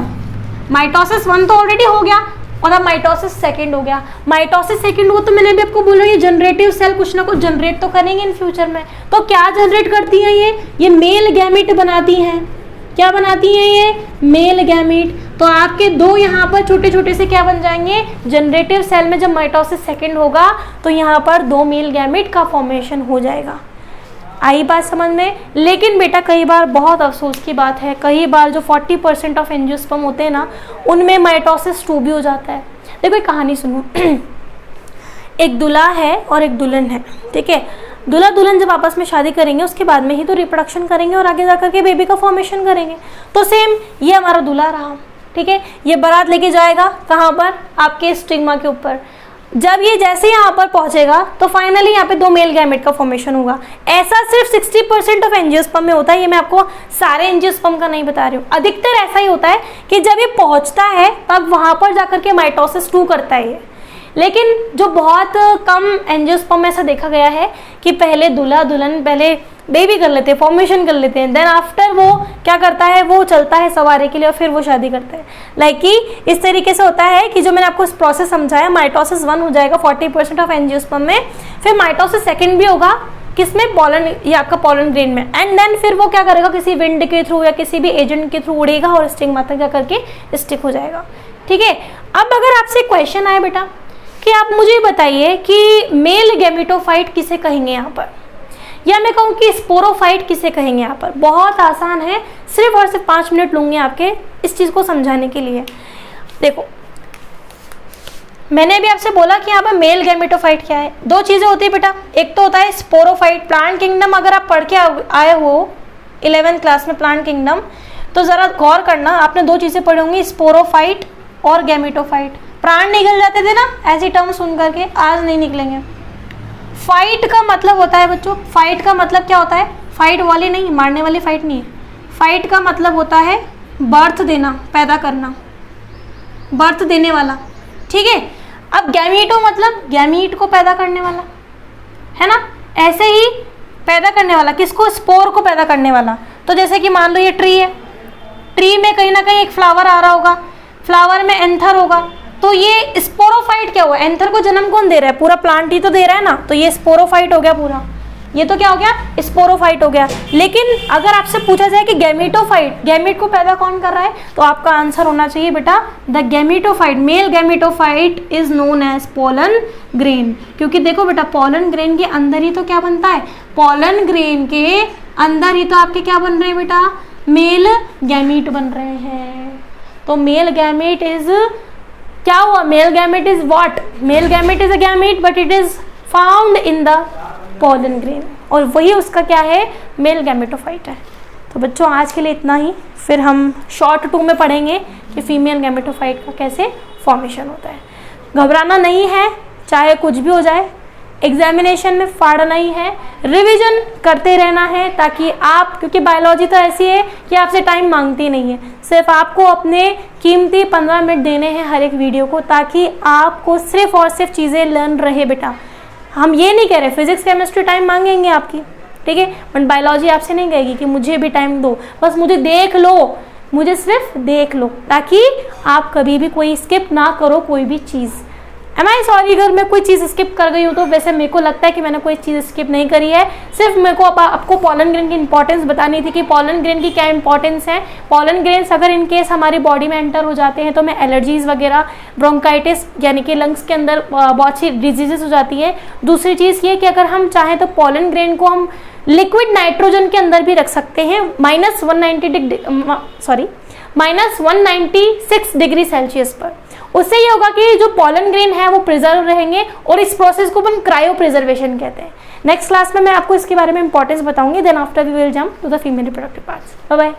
माइटोसिस 1 तो ऑलरेडी हो गया और अब माइटोसिस सेकंड हो गया। माइटोसिस सेकंड हो तो मैंने भी आपको बोला ये जनरेटिव सेल कुछ ना कुछ जनरेट तो करेंगे इन फ्यूचर में। तो क्या जनरेट करती हैं ये मेल गैमीट बनाती हैं। क्या बनाती हैं ये? Male gamete. तो आपके 2 यहाँ पर छोटे छोटे से क्या बन जाएंगे? जनरेटिव सेल में जब माइटोसिस सेकंड होगा तो यहाँ पर 2 मेल गैमीट का फॉर्मेशन हो जाएगा। आई बात समझ में? लेकिन बेटा कई बार बहुत अफसोस की बात है, कई बार जो 40% ऑफ एंजियोस्पर्म होते हैं ना, उनमें माइटोसिस 2 भी हो जाता है। देखो एक कहानी सुनो। एक दूल्हा है और एक दुल्हन है, ठीक है। दूल्हा दुल्हन जब आपस में शादी करेंगे उसके बाद में ही तो रिप्रोडक्शन करेंगे और आगे जाकर के बेबी का फॉर्मेशन करेंगे। तो सेम ये हमारा दूल्हा रहा, ठीक है। ये बारात लेके जाएगा कहाँ पर? आपके स्टिग्मा के ऊपर। जब ये जैसे यहाँ पर पहुंचेगा तो फाइनली यहाँ पे 2 मेल गैमेट का फॉर्मेशन होगा। ऐसा सिर्फ 60% ऑफ एंजियोस्पर्म में होता है। ये मैं आपको सारे एंजियोस्पर्म का नहीं बता रही हूँ, अधिकतर ऐसा ही होता है कि जब ये पहुंचता है तब वहां पर जाकर के माइटोसिस 2 करता है ये। लेकिन जो बहुत कम एंजियोस्पर्म में ऐसा देखा गया है कि पहले दूल्हा दुल्हन पहले बेबी कर लेते हैं, फॉर्मेशन कर लेते हैं, देन आफ्टर वो क्या करता है, वो चलता है सवारी के लिए और फिर वो शादी करता है। लाइक कि इस तरीके से होता है कि जो मैंने आपको इस प्रोसेस समझाया, माइटोसिस 1 हो जाएगा 40% ऑफ एंजियोस्पर्म में, फिर माइटोसिस सेकंड भी होगा किसमें? पॉलन, ये आपका पॉलन ग्रेन में। एंड देन फिर वो क्या करेगा, किसी विंड के थ्रू या किसी भी एजेंट के थ्रू उड़ेगा और स्टिग्मा तक जा करके स्टिक हो जाएगा, ठीक है। अब अगर आपसे क्वेश्चन आए बेटा कि आप मुझे बताइए कि मेल गैमेटोफाइट किसे कहेंगे यहाँ पर, या मैं कहूँ कि स्पोरोफाइट किसे कहेंगे यहाँ पर, बहुत आसान है, सिर्फ और सिर्फ 5 मिनट लूंगी आपके इस चीज़ को समझाने के लिए। देखो मैंने भी आपसे बोला कि यहाँ पर मेल गैमेटोफाइट क्या है। 2 चीज़ें होती है बेटा, एक तो होता है स्पोरोफाइट। प्लांट किंगडम अगर आप पढ़ के आए हो 11th क्लास में प्लांट किंगडम, तो ज़रा गौर करना, आपने 2 चीज़ें पढ़ी होंगी, स्पोरोफाइट और गैमेटोफाइट। प्राण निकल जाते थे ना ऐसी टर्म सुन करके, आज नहीं निकलेंगे। फाइट का मतलब होता है बच्चों, फाइट का मतलब क्या होता है? फाइट वाली नहीं, मारने वाली फाइट नहीं है। फाइट का मतलब होता है बर्थ देना, पैदा करना, बर्थ देने वाला, ठीक है। अब गैमीटो मतलब गैमीट को पैदा करने वाला, है ना। ऐसे ही पैदा करने वाला किसको? स्पोर को पैदा करने वाला। तो जैसे कि मान लो ये ट्री है, ट्री में कहीं ना कहीं एक फ्लावर आ रहा होगा, फ्लावर में एंथर होगा, तो ये स्पोरोफाइट क्या हुआ? एंथर को जन्म कौन दे रहा है? पूरा प्लांट ही तो दे रहा है ना, तो ये स्पोरोफाइट हो गया पूरा। ये तो क्या हो गया? स्पोरोफाइट हो गया। लेकिन अगर आपसे पूछा जाए कि गैमेटोफाइट, गैमेट को पैदा कौन कर रहा है, तो आपका आंसर होना चाहिए बेटा the gametophyte, male gametophyte is known as pollen grain. क्योंकि देखो बेटा पॉलन ग्रेन के अंदर ही तो क्या बनता है? पॉलन ग्रेन के अंदर ही तो आपके क्या बन रहे हैं बेटा? मेल गैमीट बन रहे हैं। तो मेल गैमेट इज क्या हुआ? Male gamete is what? Male gamete is a gamete but it is found in the pollen grain, और वही उसका क्या है? मेल गैमेटोफाइट है। तो बच्चों आज के लिए इतना ही, फिर हम शॉर्ट 2 में पढ़ेंगे कि फीमेल गैमेटोफाइट का कैसे फॉर्मेशन होता है। घबराना नहीं है, चाहे कुछ भी हो जाए, एग्जामिनेशन में फाड़ना ही है, रिवीजन करते रहना है, ताकि आप, क्योंकि बायोलॉजी तो ऐसी है कि आपसे टाइम मांगती नहीं है, सिर्फ आपको अपने कीमती 15 मिनट देने हैं हर एक वीडियो को, ताकि आपको सिर्फ और सिर्फ चीज़ें लर्न रहे बेटा। हम ये नहीं कह रहे फिजिक्स केमिस्ट्री टाइम मांगेंगे आपकी, ठीक है, बट बायोलॉजी आपसे नहीं कहेगी कि मुझे भी टाइम दो, बस मुझे देख लो, मुझे सिर्फ देख लो, ताकि आप कभी भी कोई स्किप ना करो कोई भी चीज़। एम आई सॉरी अगर मैं कोई चीज़ स्किप कर गई हूँ, तो वैसे मेरे को लगता है कि मैंने कोई चीज़ स्किप नहीं करी है, सिर्फ मेरे को आपको पॉलन ग्रेन की इंपॉर्टेंस बतानी थी कि पॉलन ग्रेन की क्या इंपॉर्टेंस है। पॉलन ग्रेन्स अगर इन केस हमारी बॉडी में एंटर हो जाते हैं तो हमें एलर्जीज वगैरह, ब्रोंकाइटिस यानी कि लंग्स के अंदर बहुत सी डिजीजेस हो जाती है। दूसरी चीज़ ये कि अगर हम चाहें तो पॉलन ग्रेन को हम लिक्विड नाइट्रोजन के अंदर भी रख सकते हैं -196 डिग्री सेल्सियस पर। उससे ये होगा कि जो पॉलन ग्रेन है वो प्रिजर्व रहेंगे, और इस प्रोसेस को हम क्रायो प्रिजर्वेशन कहते हैं। नेक्स्ट क्लास में मैं आपको इसके बारे में इंपॉर्टेंस बताऊंगी। Then after we will jump to the female reproductive parts. Bye bye.